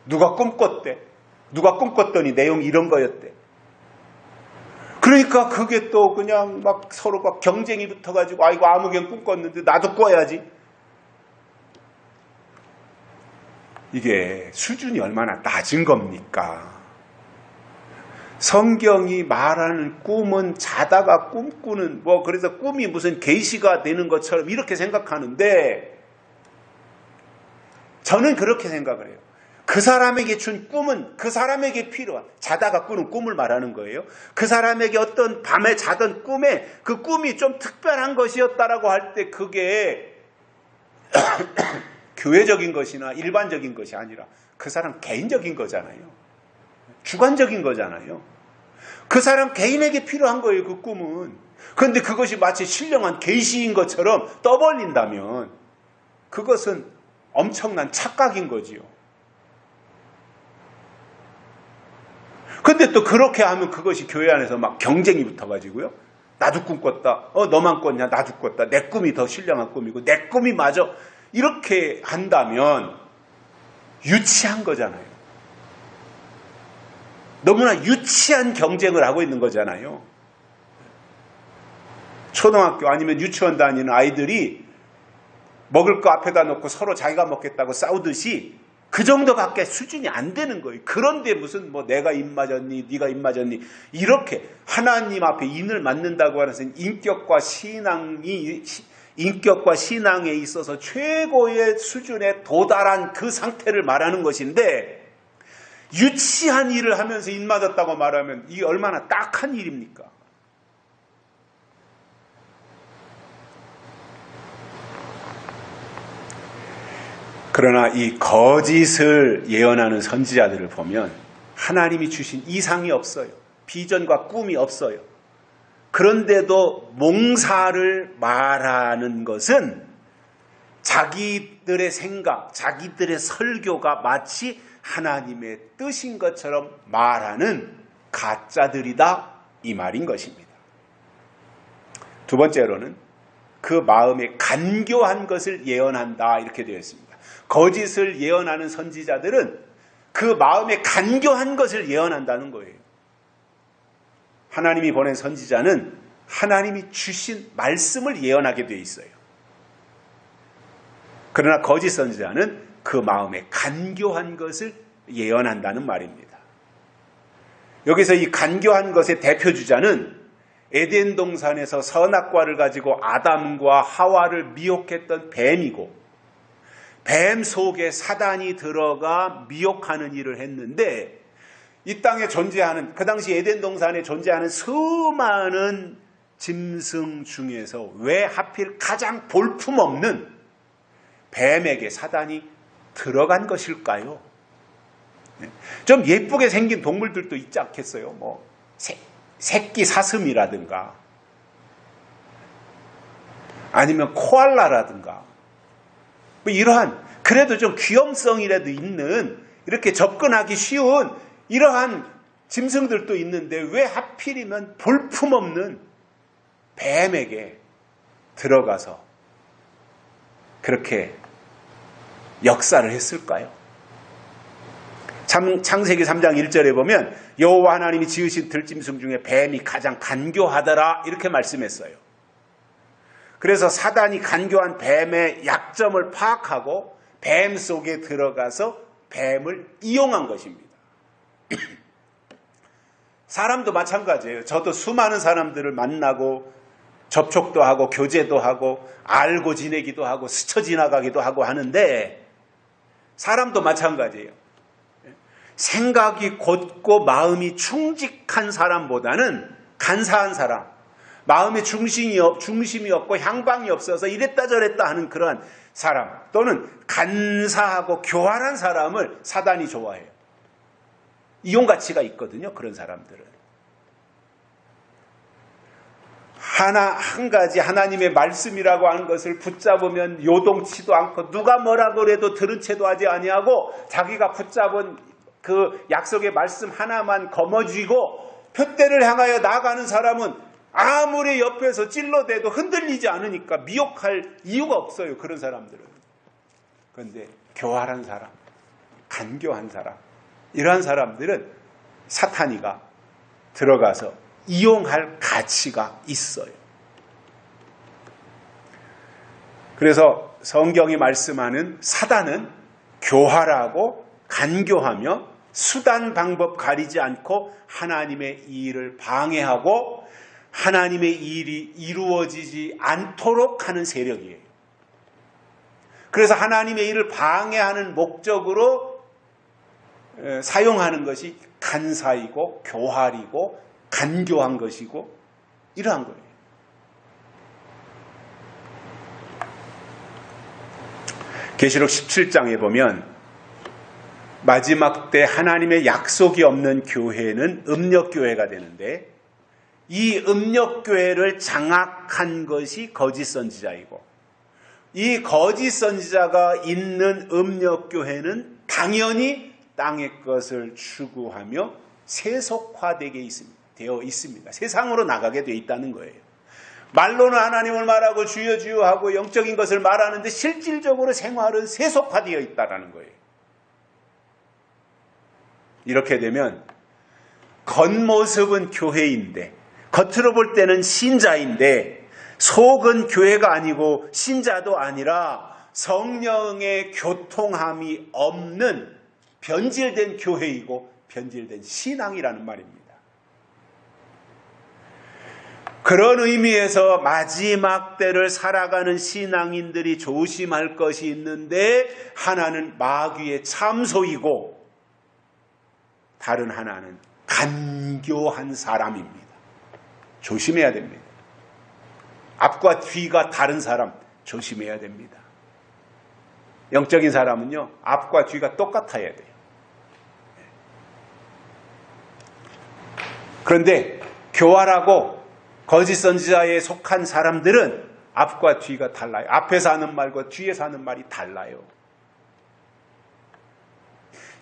누가 꿈꿨대. 누가 꿈꿨더니 내용이 이런 거였대. 그러니까 그게 또 그냥 막 서로 막 경쟁이 붙어가지고 아이고 아무개는 꿈꿨는데 나도 꿔야지. 이게 수준이 얼마나 낮은 겁니까? 성경이 말하는 꿈은 자다가 꿈꾸는 뭐 그래서 꿈이 무슨 계시가 되는 것처럼 이렇게 생각하는데 저는 그렇게 생각을 해요. 그 사람에게 준 꿈은 그 사람에게 필요한 자다가 꾸는 꿈을 말하는 거예요. 그 사람에게 어떤 밤에 자던 꿈에 그 꿈이 좀 특별한 것이었다라고 할 때 그게 교회적인 것이나 일반적인 것이 아니라 그 사람 개인적인 거잖아요. 주관적인 거잖아요. 그 사람 개인에게 필요한 거예요. 그 꿈은. 그런데 그것이 마치 신령한 계시인 것처럼 떠벌린다면 그것은 엄청난 착각인 거지요. 근데 또 그렇게 하면 그것이 교회 안에서 막 경쟁이 붙어가지고요. 나도 꿈꿨다. 너만 꿨냐? 나도 꿨다. 내 꿈이 더 신령한 꿈이고 내 꿈이 맞아. 이렇게 한다면 유치한 거잖아요. 너무나 유치한 경쟁을 하고 있는 거잖아요. 초등학교 아니면 유치원 다니는 아이들이 먹을 거 앞에다 놓고 서로 자기가 먹겠다고 싸우듯이 그 정도밖에 수준이 안 되는 거예요. 그런데 무슨 뭐 내가 입 맞았니, 네가 입 맞았니 이렇게 하나님 앞에 인을 맞는다고 하는 인격과 신앙이 인격과 신앙에 있어서 최고의 수준에 도달한 그 상태를 말하는 것인데, 유치한 일을 하면서 인 맞았다고 말하면 이게 얼마나 딱한 일입니까? 그러나 이 거짓을 예언하는 선지자들을 보면 하나님이 주신 이상이 없어요. 비전과 꿈이 없어요. 그런데도 몽사를 말하는 것은 자기들의 생각, 자기들의 설교가 마치 하나님의 뜻인 것처럼 말하는 가짜들이다, 이 말인 것입니다. 두 번째로는 그 마음에 간교한 것을 예언한다, 이렇게 되어 있습니다. 거짓을 예언하는 선지자들은 그 마음에 간교한 것을 예언한다는 거예요. 하나님이 보낸 선지자는 하나님이 주신 말씀을 예언하게 되어 있어요. 그러나 거짓 선지자는 그 마음에 간교한 것을 예언한다는 말입니다. 여기서 이 간교한 것의 대표주자는 에덴 동산에서 선악과를 가지고 아담과 하와를 미혹했던 뱀이고, 뱀 속에 사단이 들어가 미혹하는 일을 했는데, 이 땅에 존재하는, 그 당시 에덴 동산에 존재하는 수많은 짐승 중에서 왜 하필 가장 볼품없는 뱀에게 사단이 들어간 것일까요? 좀 예쁘게 생긴 동물들도 있지 않겠어요? 뭐 새끼 사슴이라든가 아니면 코알라라든가 뭐 이러한, 그래도 좀 귀염성이라도 있는, 이렇게 접근하기 쉬운 이러한 짐승들도 있는데 왜 하필이면 볼품없는 뱀에게 들어가서 그렇게 역사를 했을까요? 창세기 3장 1절에 보면 여호와 하나님이 지으신 들짐승 중에 뱀이 가장 간교하더라, 이렇게 말씀했어요. 그래서 사단이 간교한 뱀의 약점을 파악하고 뱀 속에 들어가서 뱀을 이용한 것입니다. 사람도 마찬가지예요. 저도 수많은 사람들을 만나고 접촉도 하고 교제도 하고 알고 지내기도 하고 스쳐 지나가기도 하고 하는데, 사람도 마찬가지예요. 생각이 곧고 마음이 충직한 사람보다는 간사한 사람, 마음에 중심이 없고 향방이 없어서 이랬다 저랬다 하는 그러한 사람, 또는 간사하고 교활한 사람을 사단이 좋아해요. 이용 가치가 있거든요, 그런 사람들은. 한 가지 하나님의 말씀이라고 하는 것을 붙잡으면 요동치도 않고 누가 뭐라 그래도 들은 채도 하지 아니하고 자기가 붙잡은 그 약속의 말씀 하나만 거머쥐고 표대를 향하여 나아가는 사람은 아무리 옆에서 찔러대도 흔들리지 않으니까 미혹할 이유가 없어요, 그런 사람들은. 그런데 교활한 사람, 간교한 사람, 이러한 사람들은 사탄이가 들어가서 이용할 가치가 있어요. 그래서 성경이 말씀하는 사단은 교활하고 간교하며 수단 방법 가리지 않고 하나님의 일을 방해하고 하나님의 일이 이루어지지 않도록 하는 세력이에요. 그래서 하나님의 일을 방해하는 목적으로 사용하는 것이 간사이고 교활이고 간교한 것이고 이러한 거예요. 계시록 17장에 보면 마지막 때 하나님의 약속이 없는 교회는 음력교회가 되는데, 이 음력교회를 장악한 것이 거짓 선지자이고, 이 거짓 선지자가 있는 음력교회는 당연히 땅의 것을 추구하며 세속화되게 되어 있습니다. 세상으로 나가게 되어 있다는 거예요. 말로는 하나님을 말하고 주여 주여 하고 영적인 것을 말하는데 실질적으로 생활은 세속화되어 있다는 거예요. 이렇게 되면 겉모습은 교회인데, 겉으로 볼 때는 신자인데 속은 교회가 아니고 신자도 아니라 성령의 교통함이 없는 변질된 교회이고 변질된 신앙이라는 말입니다. 그런 의미에서 마지막 때를 살아가는 신앙인들이 조심할 것이 있는데, 하나는 마귀의 참소이고 다른 하나는 간교한 사람입니다. 조심해야 됩니다. 앞과 뒤가 다른 사람 조심해야 됩니다. 영적인 사람은요, 앞과 뒤가 똑같아야 돼요. 그런데 교활하고 거짓 선지자에 속한 사람들은 앞과 뒤가 달라요. 앞에서 하는 말과 뒤에서 하는 말이 달라요.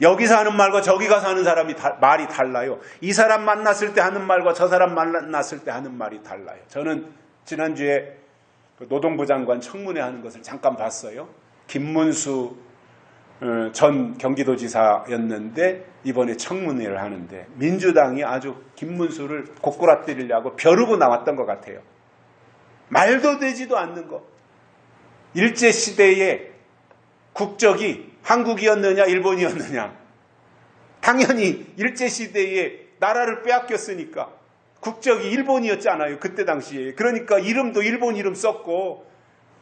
여기서 하는 말과 저기 가서 하는 사람이 말이 달라요. 이 사람 만났을 때 하는 말과 저 사람 만났을 때 하는 말이 달라요. 저는 지난주에 노동부 장관 청문회 하는 것을 잠깐 봤어요. 김문수 전 경기도지사였는데 이번에 청문회를 하는데 민주당이 아주 김문수를 고꾸라뜨리려고 벼르고 나왔던 것 같아요. 말도 되지도 않는 거. 일제시대의 국적이 한국이었느냐 일본이었느냐. 당연히 일제시대에 나라를 빼앗겼으니까 국적이 일본이었잖아요. 그때 당시에. 그러니까 이름도 일본 이름 썼고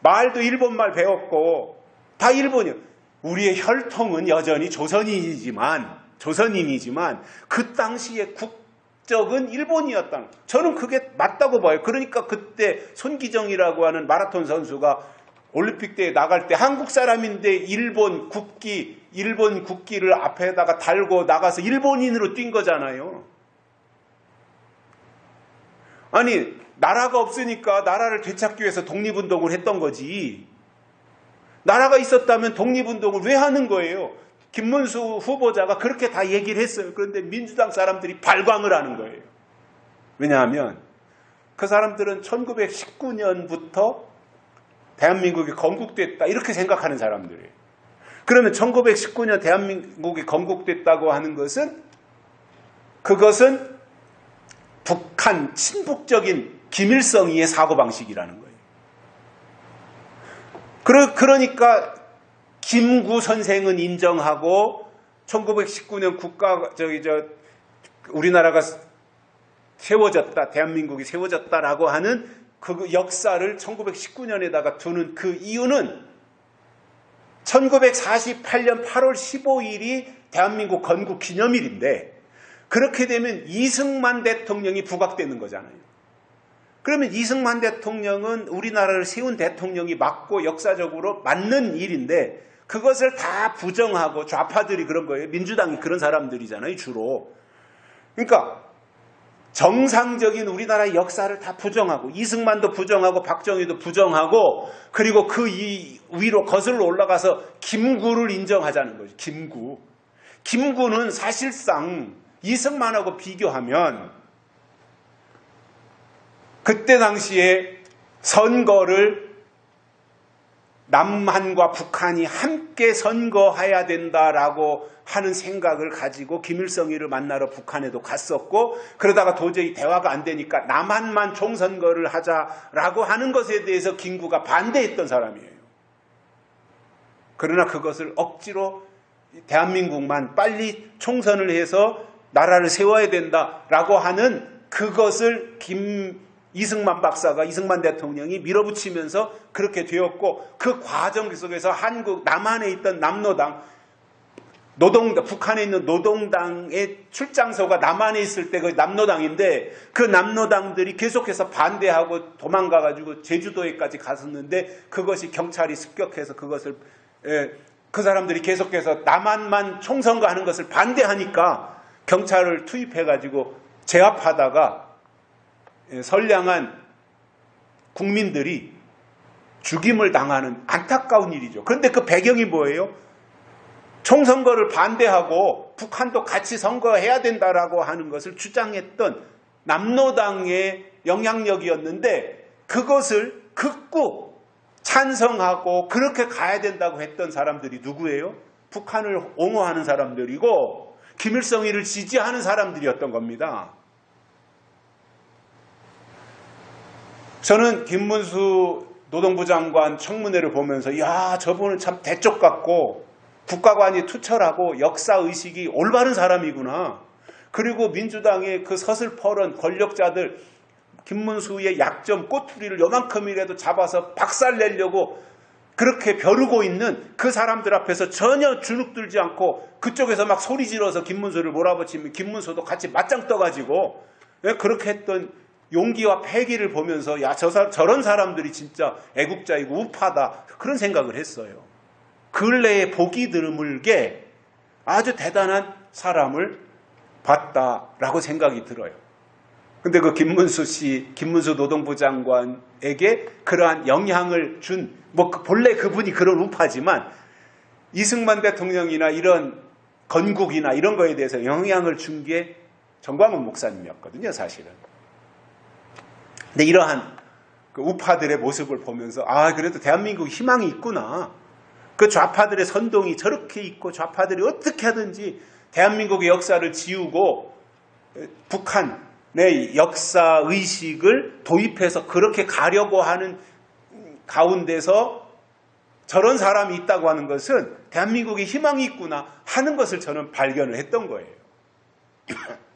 말도 일본말 배웠고 다 일본이요. 우리의 혈통은 여전히 조선인이지만 그 당시의 국적은 일본이었다. 저는 그게 맞다고 봐요. 그러니까 그때 손기정이라고 하는 마라톤 선수가 올림픽 대회에 나갈 때 한국 사람인데 일본 국기를 앞에다가 달고 나가서 일본인으로 뛴 거잖아요. 아니, 나라가 없으니까 나라를 되찾기 위해서 독립운동을 했던 거지. 나라가 있었다면 독립운동을 왜 하는 거예요? 김문수 후보자가 그렇게 다 얘기를 했어요. 그런데 민주당 사람들이 발광을 하는 거예요. 왜냐하면 그 사람들은 1919년부터 대한민국이 건국됐다 이렇게 생각하는 사람들이에요. 그러면 1919년 대한민국이 건국됐다고 하는 것은 그것은 북한 친북적인 김일성이의 사고방식이라는 거예요. 그러니까 김구 선생은 인정하고 1919년 우리나라가 세워졌다, 대한민국이 세워졌다라고 하는 그 역사를 1919년에다가 두는 그 이유는 1948년 8월 15일이 대한민국 건국 기념일인데 그렇게 되면 이승만 대통령이 부각되는 거잖아요. 그러면 이승만 대통령은 우리나라를 세운 대통령이 맞고 역사적으로 맞는 일인데 그것을 다 부정하고 좌파들이 그런 거예요. 민주당이 그런 사람들이잖아요, 주로. 그러니까 정상적인 우리나라의 역사를 다 부정하고 이승만도 부정하고 박정희도 부정하고 그리고 그 위로 거슬러 올라가서 김구를 인정하자는 거죠. 김구는 사실상 이승만하고 비교하면 그때 당시에 선거를 남한과 북한이 함께 선거해야 된다라고 하는 생각을 가지고 김일성이를 만나러 북한에도 갔었고 그러다가 도저히 대화가 안 되니까 남한만 총선거를 하자라고 하는 것에 대해서 김구가 반대했던 사람이에요. 그러나 그것을 억지로 대한민국만 빨리 총선을 해서 나라를 세워야 된다라고 하는 그것을 이승만 박사가 이승만 대통령이 밀어붙이면서 그렇게 되었고 그 과정 속에서 남한에 있던 남노당 북한에 있는 노동당의 출장소가 남한에 있을 때 그 남노당인데 그 남노당들이 계속해서 반대하고 도망가가지고 제주도에까지 갔었는데 그것이 경찰이 습격해서 그것을 그 사람들이 계속해서 남한만 총선거하는 것을 반대하니까 경찰을 투입해가지고 제압하다가 선량한 국민들이 죽임을 당하는 안타까운 일이죠. 그런데 그 배경이 뭐예요? 총선거를 반대하고 북한도 같이 선거해야 된다라고 하는 것을 주장했던 남노당의 영향력이었는데 그것을 극구 찬성하고 그렇게 가야 된다고 했던 사람들이 누구예요? 북한을 옹호하는 사람들이고 김일성이를 지지하는 사람들이었던 겁니다. 저는 김문수 노동부 장관 청문회를 보면서 야, 저분은 참 대쪽 같고 국가관이 투철하고 역사의식이 올바른 사람이구나. 그리고 민주당의 그 서슬퍼런 권력자들 김문수의 약점 꼬투리를 요만큼이라도 잡아서 박살내려고 그렇게 벼르고 있는 그 사람들 앞에서 전혀 주눅들지 않고 그쪽에서 막 소리 지르서 김문수를 몰아붙이면 김문수도 같이 맞짱 떠가지고 그렇게 했던 용기와 패기를 보면서 야, 저런 사람들이 진짜 애국자이고 우파다 그런 생각을 했어요. 근래에 보기 드물게 아주 대단한 사람을 봤다라고 생각이 들어요. 근데 그 김문수 노동부 장관에게 그러한 영향을 준, 본래 그분이 그런 우파지만 이승만 대통령이나 이런 건국이나 이런 거에 대해서 영향을 준 게 정광훈 목사님이었거든요, 사실은. 근데 이러한 그 우파들의 모습을 보면서 그래도 대한민국 희망이 있구나. 그 좌파들의 선동이 저렇게 있고 좌파들이 어떻게 하든지 대한민국의 역사를 지우고 북한의 역사의식을 도입해서 그렇게 가려고 하는 가운데서 저런 사람이 있다고 하는 것은 대한민국의 희망이 있구나 하는 것을 저는 발견을 했던 거예요.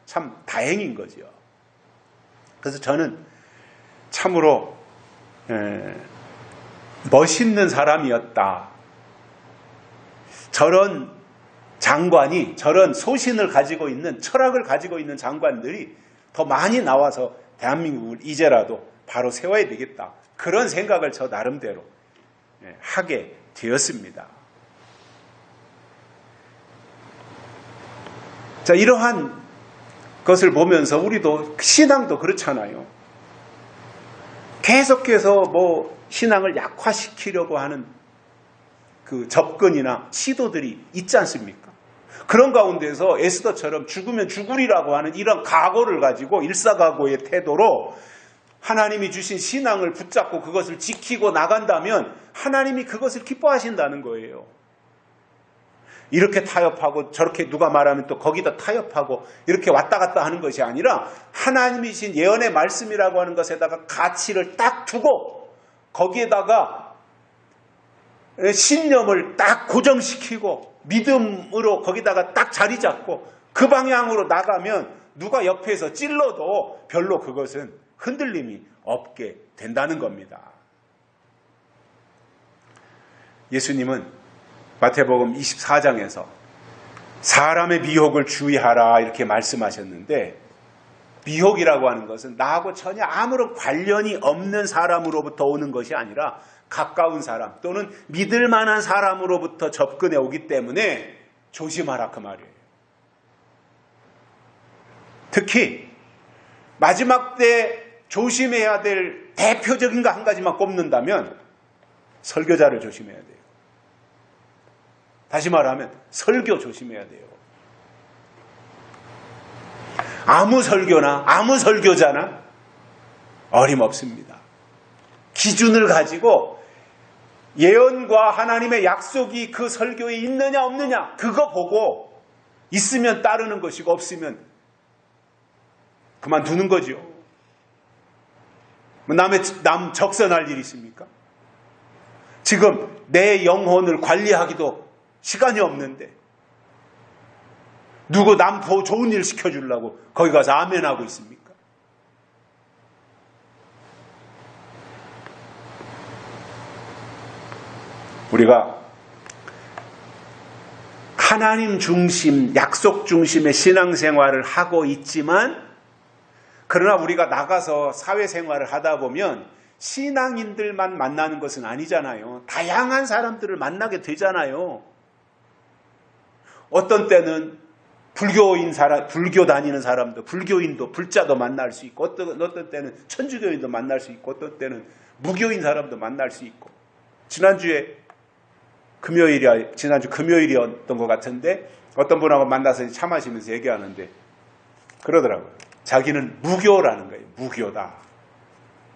참 다행인 거죠. 그래서 저는 참으로 멋있는 사람이었다. 저런 장관이 저런 소신을 가지고 있는 철학을 가지고 있는 장관들이 더 많이 나와서 대한민국을 이제라도 바로 세워야 되겠다. 그런 생각을 저 나름대로 하게 되었습니다. 자, 이러한 것을 보면서 우리도 신앙도 그렇잖아요. 계속해서 신앙을 약화시키려고 하는 그 접근이나 시도들이 있지 않습니까? 그런 가운데서 에스더처럼 죽으면 죽으리라고 하는 이런 각오를 가지고 일사각오의 태도로 하나님이 주신 신앙을 붙잡고 그것을 지키고 나간다면 하나님이 그것을 기뻐하신다는 거예요. 이렇게 타협하고 저렇게 누가 말하면 또 거기다 타협하고 이렇게 왔다 갔다 하는 것이 아니라 하나님이 주신 예언의 말씀이라고 하는 것에다가 가치를 딱 두고 거기에다가 신념을 딱 고정시키고 믿음으로 거기다가 딱 자리 잡고 그 방향으로 나가면 누가 옆에서 찔러도 별로 그것은 흔들림이 없게 된다는 겁니다. 예수님은 마태복음 24장에서 사람의 미혹을 주의하라 이렇게 말씀하셨는데 미혹이라고 하는 것은 나하고 전혀 아무런 관련이 없는 사람으로부터 오는 것이 아니라 가까운 사람 또는 믿을 만한 사람으로부터 접근해 오기 때문에 조심하라 그 말이에요. 특히 마지막 때 조심해야 될 대표적인 거 한 가지만 꼽는다면 설교자를 조심해야 돼요. 다시 말하면 설교 조심해야 돼요. 아무 설교나 아무 설교자나 어림없습니다. 기준을 가지고 예언과 하나님의 약속이 그 설교에 있느냐 없느냐 그거 보고 있으면 따르는 것이고 없으면 그만두는 거죠. 남 적선할 일이 있습니까? 지금 내 영혼을 관리하기도 시간이 없는데 누구 남 좋은 일 시켜주려고 거기 가서 아멘하고 있습니까? 우리가 하나님 중심, 약속 중심의 신앙생활을 하고 있지만 그러나 우리가 나가서 사회생활을 하다 보면 신앙인들만 만나는 것은 아니잖아요. 다양한 사람들을 만나게 되잖아요. 어떤 때는 불교 다니는 사람도, 불교인도, 불자도 만날 수 있고, 어떤 때는 천주교인도 만날 수 있고, 어떤 때는 무교인 사람도 만날 수 있고. 지난주 금요일이었던 것 같은데, 어떤 분하고 만나서 차 마시면서 얘기하는데, 그러더라고요. 자기는 무교라는 거예요. 무교다.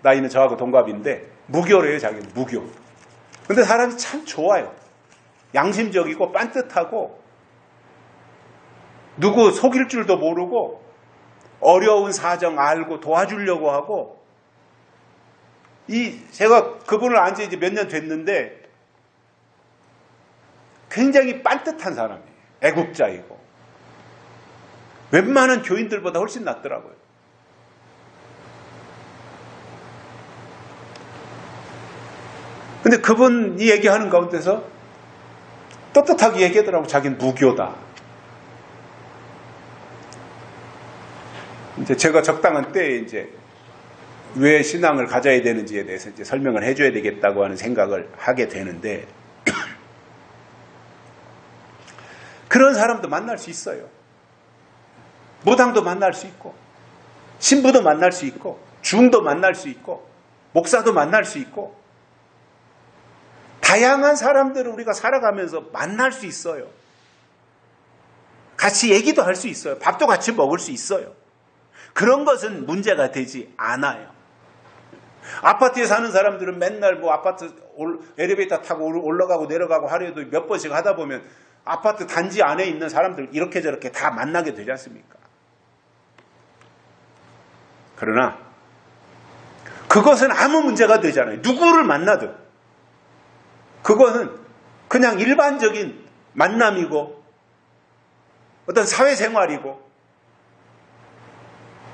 나이는 저하고 동갑인데, 무교래요, 자기는. 무교. 근데 사람이 참 좋아요. 양심적이고, 빤듯하고, 누구 속일 줄도 모르고 어려운 사정 알고 도와주려고 하고 제가 그분을 안 지 이제 몇 년 됐는데 굉장히 빤듯한 사람이에요. 애국자이고 웬만한 교인들보다 훨씬 낫더라고요. 근데 그분이 얘기하는 가운데서 떳떳하게 얘기하더라고. 자기는 무교다. 이제 제가 적당한 때에 이제 왜 신앙을 가져야 되는지에 대해서 이제 설명을 해줘야 되겠다고 하는 생각을 하게 되는데, 그런 사람도 만날 수 있어요. 무당도 만날 수 있고, 신부도 만날 수 있고, 중도 만날 수 있고, 목사도 만날 수 있고, 다양한 사람들을 우리가 살아가면서 만날 수 있어요. 같이 얘기도 할 수 있어요. 밥도 같이 먹을 수 있어요. 그런 것은 문제가 되지 않아요. 아파트에 사는 사람들은 맨날 뭐 아파트 엘리베이터 타고 올라가고 내려가고 하루에도 몇 번씩 하다 보면 아파트 단지 안에 있는 사람들 이렇게 저렇게 다 만나게 되지 않습니까? 그러나 그것은 아무 문제가 되지 않아요. 누구를 만나든 그거는 그냥 일반적인 만남이고 어떤 사회생활이고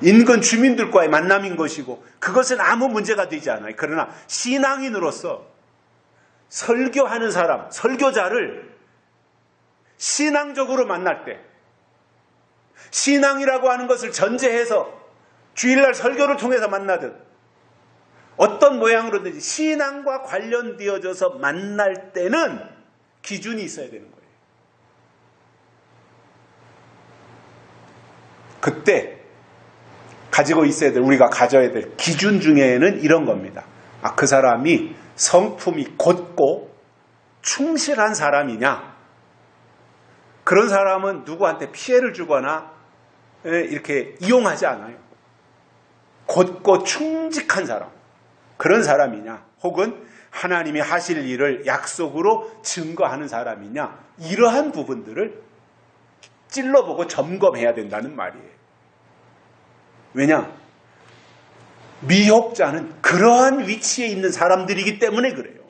인근 주민들과의 만남인 것이고 그것은 아무 문제가 되지 않아요. 그러나 신앙인으로서 설교하는 사람, 설교자를 신앙적으로 만날 때, 신앙이라고 하는 것을 전제해서 주일날 설교를 통해서 만나든 어떤 모양으로든지 신앙과 관련되어져서 만날 때는 기준이 있어야 되는 거예요. 그때 가지고 있어야 될, 우리가 가져야 될 기준 중에는 이런 겁니다. 그 사람이 성품이 곧고 충실한 사람이냐? 그런 사람은 누구한테 피해를 주거나 이렇게 이용하지 않아요. 곧고 충직한 사람, 그런 사람이냐? 혹은 하나님이 하실 일을 약속으로 증거하는 사람이냐? 이러한 부분들을 찔러보고 점검해야 된다는 말이에요. 왜냐? 미혹자는 그러한 위치에 있는 사람들이기 때문에 그래요.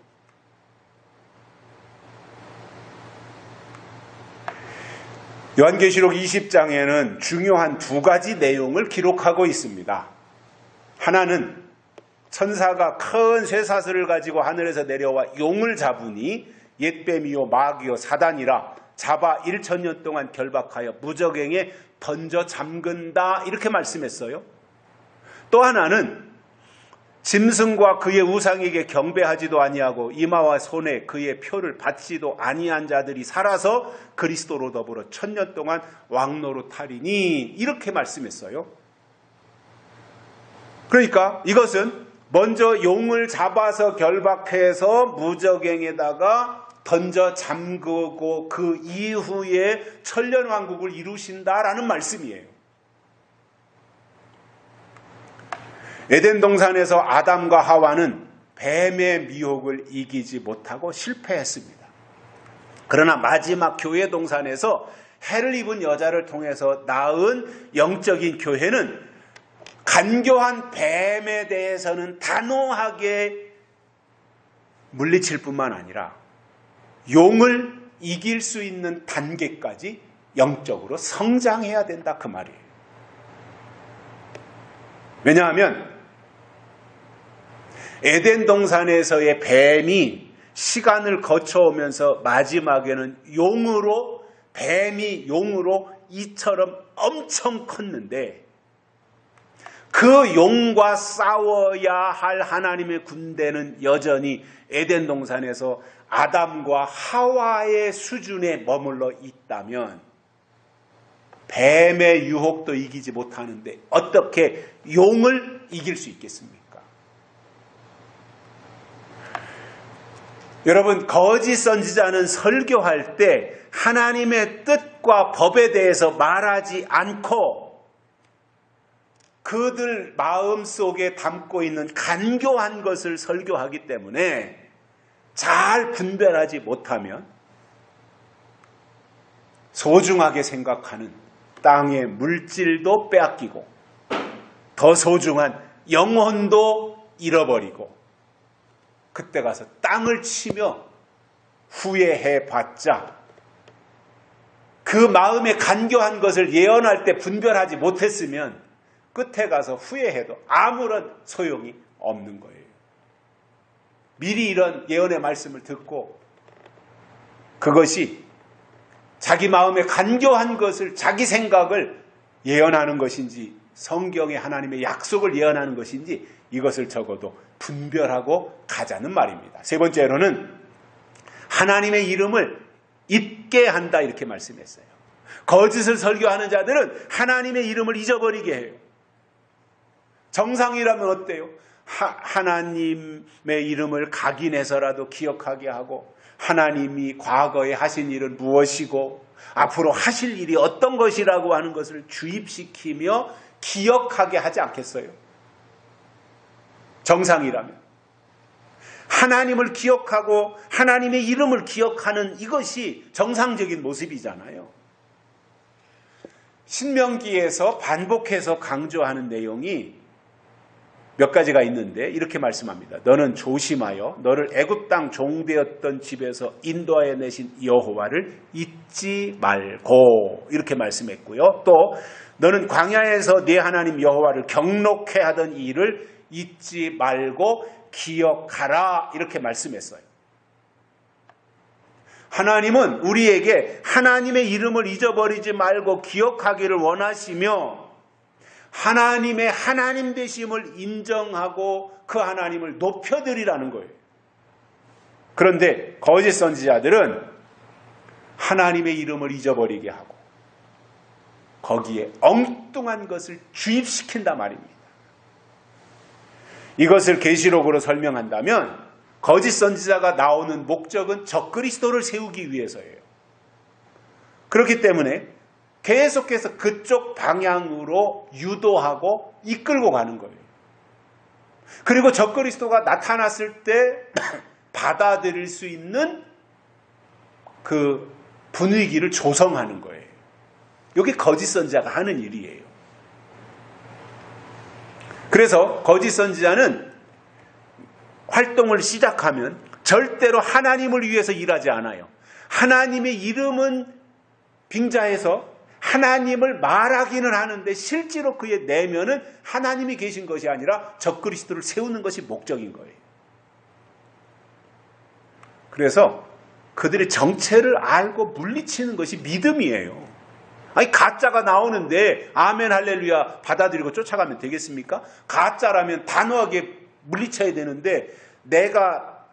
요한계시록 20장에는 중요한 두 가지 내용을 기록하고 있습니다. 하나는 천사가 큰 쇠사슬을 가지고 하늘에서 내려와 용을 잡으니 옛뱀이요 마귀요 사단이라 잡아 1000년 동안 결박하여 무저갱에 던져 잠근다, 이렇게 말씀했어요. 또 하나는 짐승과 그의 우상에게 경배하지도 아니하고 이마와 손에 그의 표를 받지도 아니한 자들이 살아서 그리스도로 더불어 1000년 동안 왕노릇하리니, 이렇게 말씀했어요. 그러니까 이것은 먼저 용을 잡아서 결박해서 무저갱에다가 던져 잠그고 그 이후에 천년왕국을 이루신다라는 말씀이에요. 에덴 동산에서 아담과 하와는 뱀의 미혹을 이기지 못하고 실패했습니다. 그러나 마지막 교회 동산에서 해를 입은 여자를 통해서 낳은 영적인 교회는 간교한 뱀에 대해서는 단호하게 물리칠 뿐만 아니라 용을 이길 수 있는 단계까지 영적으로 성장해야 된다, 그 말이에요. 왜냐하면 에덴 동산에서의 뱀이 시간을 거쳐오면서 마지막에는 뱀이 용으로 이처럼 엄청 컸는데, 그 용과 싸워야 할 하나님의 군대는 여전히 에덴 동산에서 아담과 하와의 수준에 머물러 있다면 뱀의 유혹도 이기지 못하는데 어떻게 용을 이길 수 있겠습니까? 여러분, 거짓 선지자는 설교할 때 하나님의 뜻과 법에 대해서 말하지 않고 그들 마음속에 담고 있는 간교한 것을 설교하기 때문에 잘 분별하지 못하면 소중하게 생각하는 땅의 물질도 빼앗기고 더 소중한 영혼도 잃어버리고 그때 가서 땅을 치며 후회해봤자 그 마음에 간교한 것을 예언할 때 분별하지 못했으면 끝에 가서 후회해도 아무런 소용이 없는 거예요. 미리 이런 예언의 말씀을 듣고 그것이 자기 마음에 간교한 것을, 자기 생각을 예언하는 것인지 성경의 하나님의 약속을 예언하는 것인지 이것을 적어도 분별하고 가자는 말입니다. 세 번째로는 하나님의 이름을 잊게 한다 이렇게 말씀했어요. 거짓을 설교하는 자들은 하나님의 이름을 잊어버리게 해요. 정상이라면 어때요? 하나님의 이름을 각인해서라도 기억하게 하고 하나님이 과거에 하신 일은 무엇이고 앞으로 하실 일이 어떤 것이라고 하는 것을 주입시키며 기억하게 하지 않겠어요? 정상이라면. 하나님을 기억하고 하나님의 이름을 기억하는 이것이 정상적인 모습이잖아요. 신명기에서 반복해서 강조하는 내용이 몇 가지가 있는데 이렇게 말씀합니다. 너는 조심하여 너를 애굽 땅 종되었던 집에서 인도하여 내신 여호와를 잊지 말고 이렇게 말씀했고요. 또 너는 광야에서 네 하나님 여호와를 경록해 하던 일을 잊지 말고 기억하라 이렇게 말씀했어요. 하나님은 우리에게 하나님의 이름을 잊어버리지 말고 기억하기를 원하시며 하나님의 하나님 되심을 인정하고 그 하나님을 높여드리라는 거예요. 그런데 거짓 선지자들은 하나님의 이름을 잊어버리게 하고 거기에 엉뚱한 것을 주입시킨다 말입니다. 이것을 계시록으로 설명한다면 거짓 선지자가 나오는 목적은 적그리스도를 세우기 위해서예요. 그렇기 때문에 계속해서 그쪽 방향으로 유도하고 이끌고 가는 거예요. 그리고 적그리스도가 나타났을 때 받아들일 수 있는 그 분위기를 조성하는 거예요. 이게 거짓 선지자가 하는 일이에요. 그래서 거짓 선지자는 활동을 시작하면 절대로 하나님을 위해서 일하지 않아요. 하나님의 이름은 빙자해서 하나님을 말하기는 하는데 실제로 그의 내면은 하나님이 계신 것이 아니라 적그리스도를 세우는 것이 목적인 거예요. 그래서 그들의 정체를 알고 물리치는 것이 믿음이에요. 아니 가짜가 나오는데 아멘 할렐루야 받아들이고 쫓아가면 되겠습니까? 가짜라면 단호하게 물리쳐야 되는데 내가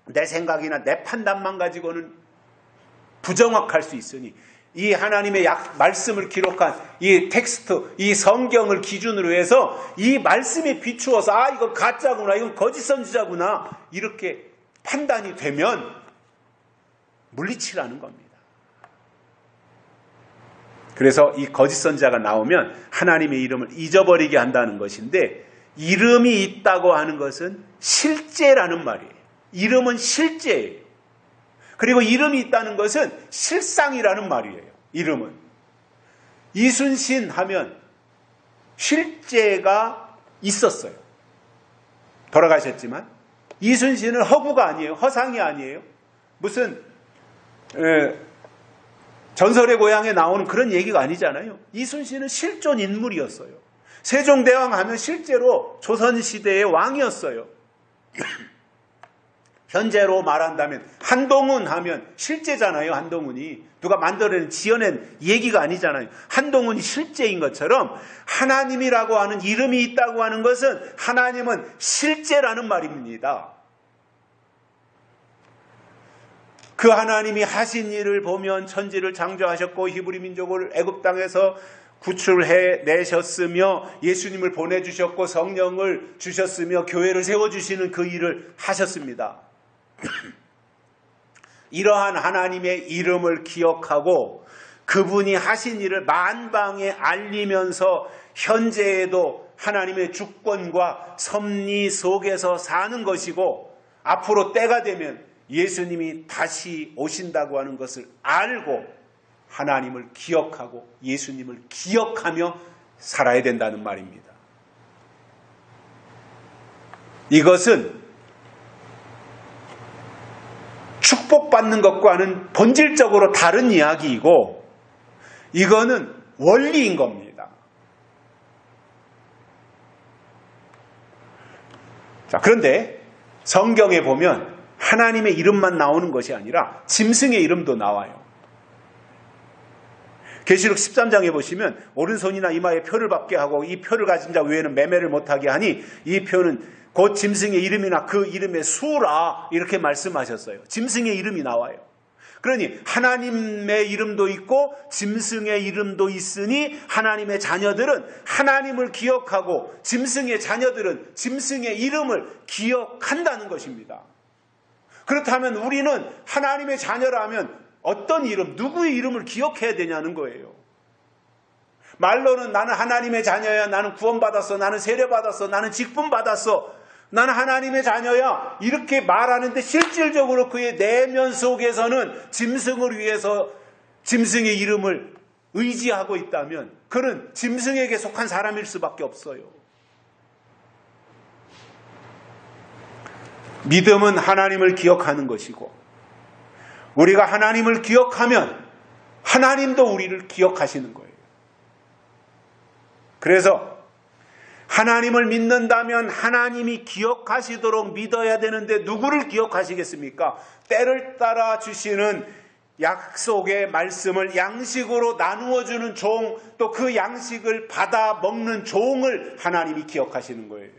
내 생각이나 내 판단만 가지고는 부정확할 수 있으니 이 하나님의 말씀을 기록한 이 텍스트, 이 성경을 기준으로 해서 이 말씀에 비추어서 아 이건 가짜구나, 이건 거짓 선지자구나 이렇게 판단이 되면 물리치라는 겁니다. 그래서 이 거짓 선지자가 나오면 하나님의 이름을 잊어버리게 한다는 것인데 이름이 있다고 하는 것은 실제라는 말이에요. 이름은 실제예요. 그리고 이름이 있다는 것은 실상이라는 말이에요. 이름은. 이순신 하면 실제가 있었어요. 돌아가셨지만 이순신은 허구가 아니에요. 허상이 아니에요. 무슨 전설의 고향에 나오는 그런 얘기가 아니잖아요. 이순신은 실존 인물이었어요. 세종대왕 하면 실제로 조선시대의 왕이었어요. 현재로 말한다면 한동훈 하면 실제잖아요. 한동훈이 누가 만들어낸 지어낸 얘기가 아니잖아요. 한동훈이 실제인 것처럼 하나님이라고 하는 이름이 있다고 하는 것은 하나님은 실제라는 말입니다. 그 하나님이 하신 일을 보면 천지를 창조하셨고 히브리 민족을 애굽 땅에서 구출해 내셨으며 예수님을 보내주셨고 성령을 주셨으며 교회를 세워주시는 그 일을 하셨습니다. 이러한 하나님의 이름을 기억하고 그분이 하신 일을 만방에 알리면서 현재에도 하나님의 주권과 섭리 속에서 사는 것이고 앞으로 때가 되면 예수님이 다시 오신다고 하는 것을 알고 하나님을 기억하고 예수님을 기억하며 살아야 된다는 말입니다. 이것은 축복받는 것과는 본질적으로 다른 이야기이고 이거는 원리인 겁니다. 자, 그런데 성경에 보면 하나님의 이름만 나오는 것이 아니라 짐승의 이름도 나와요. 계시록 13장에 보시면 오른손이나 이마에 표를 받게 하고 이 표를 가진 자 외에는 매매를 못하게 하니 이 표는 곧 짐승의 이름이나 그 이름의 수라 이렇게 말씀하셨어요. 짐승의 이름이 나와요. 그러니 하나님의 이름도 있고 짐승의 이름도 있으니 하나님의 자녀들은 하나님을 기억하고 짐승의 자녀들은 짐승의 이름을 기억한다는 것입니다. 그렇다면 우리는 하나님의 자녀라면 어떤 이름, 누구의 이름을 기억해야 되냐는 거예요. 말로는 나는 하나님의 자녀야, 나는 구원받았어, 나는 세례받았어, 나는 직분받았어, 나는 하나님의 자녀야 이렇게 말하는데 실질적으로 그의 내면 속에서는 짐승을 위해서 짐승의 이름을 의지하고 있다면 그는 짐승에게 속한 사람일 수밖에 없어요. 믿음은 하나님을 기억하는 것이고 우리가 하나님을 기억하면 하나님도 우리를 기억하시는 거예요. 그래서 하나님을 믿는다면 하나님이 기억하시도록 믿어야 되는데 누구를 기억하시겠습니까? 때를 따라 주시는 약속의 말씀을 양식으로 나누어 주는 종, 또 그 양식을 받아 먹는 종을 하나님이 기억하시는 거예요.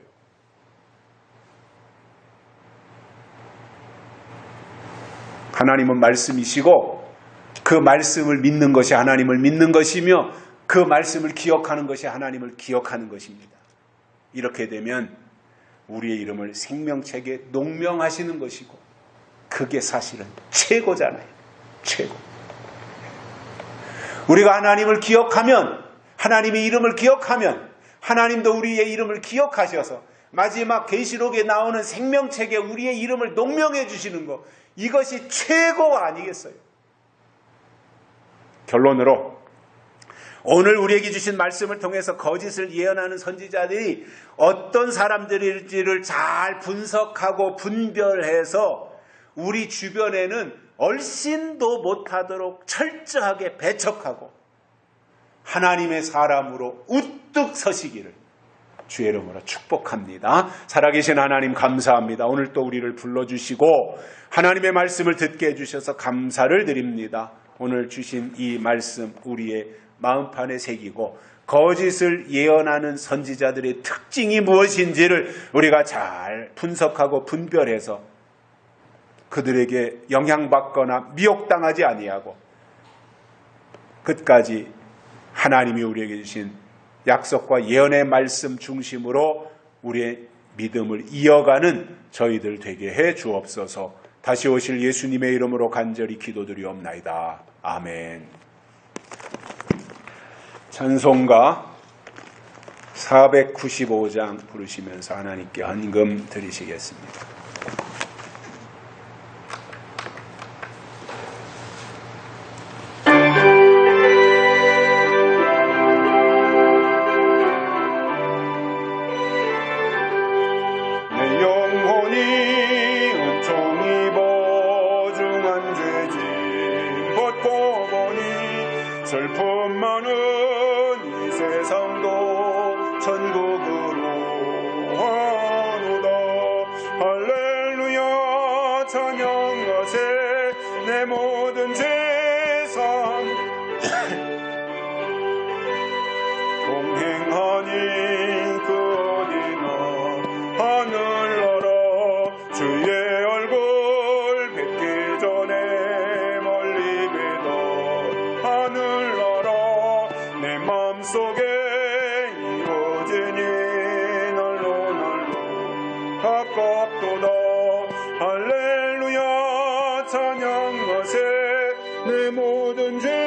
하나님은 말씀이시고 그 말씀을 믿는 것이 하나님을 믿는 것이며 그 말씀을 기억하는 것이 하나님을 기억하는 것입니다. 이렇게 되면 우리의 이름을 생명책에 농명하시는 것이고 그게 사실은 최고잖아요. 최고. 우리가 하나님을 기억하면 하나님의 이름을 기억하면 하나님도 우리의 이름을 기억하셔서 마지막 계시록에 나오는 생명책에 우리의 이름을 농명해 주시는 것, 이것이 최고 아니겠어요? 결론으로 오늘 우리에게 주신 말씀을 통해서 거짓을 예언하는 선지자들이 어떤 사람들일지를 잘 분석하고 분별해서 우리 주변에는 얼씬도 못하도록 철저하게 배척하고 하나님의 사람으로 우뚝 서시기를 주의 이름으로 축복합니다. 살아계신 하나님 감사합니다. 오늘 또 우리를 불러주시고 하나님의 말씀을 듣게 해주셔서 감사를 드립니다. 오늘 주신 이 말씀 우리의 마음판에 새기고 거짓을 예언하는 선지자들의 특징이 무엇인지를 우리가 잘 분석하고 분별해서 그들에게 영향받거나 미혹당하지 아니하고 끝까지 하나님이 우리에게 주신 약속과 예언의 말씀 중심으로 우리의 믿음을 이어가는 저희들 되게 해 주옵소서. 다시 오실 예수님의 이름으로 간절히 기도드리옵나이다. 아멘. 찬송가 495장 부르시면서 하나님께 헌금 드리시겠습니다.
슬픔 많은 이 세상도 천국으로 하노다. 할렐루야 찬양하세 내 모든 재산 동행하니 그 어디나 하늘나라 주의 얼굴 뵙기 전에 멀리 뵈던 하늘나라 내 맘속에 이루어지니 날로 가깝도다. 할렐루야 찬양하세 내 모든 죄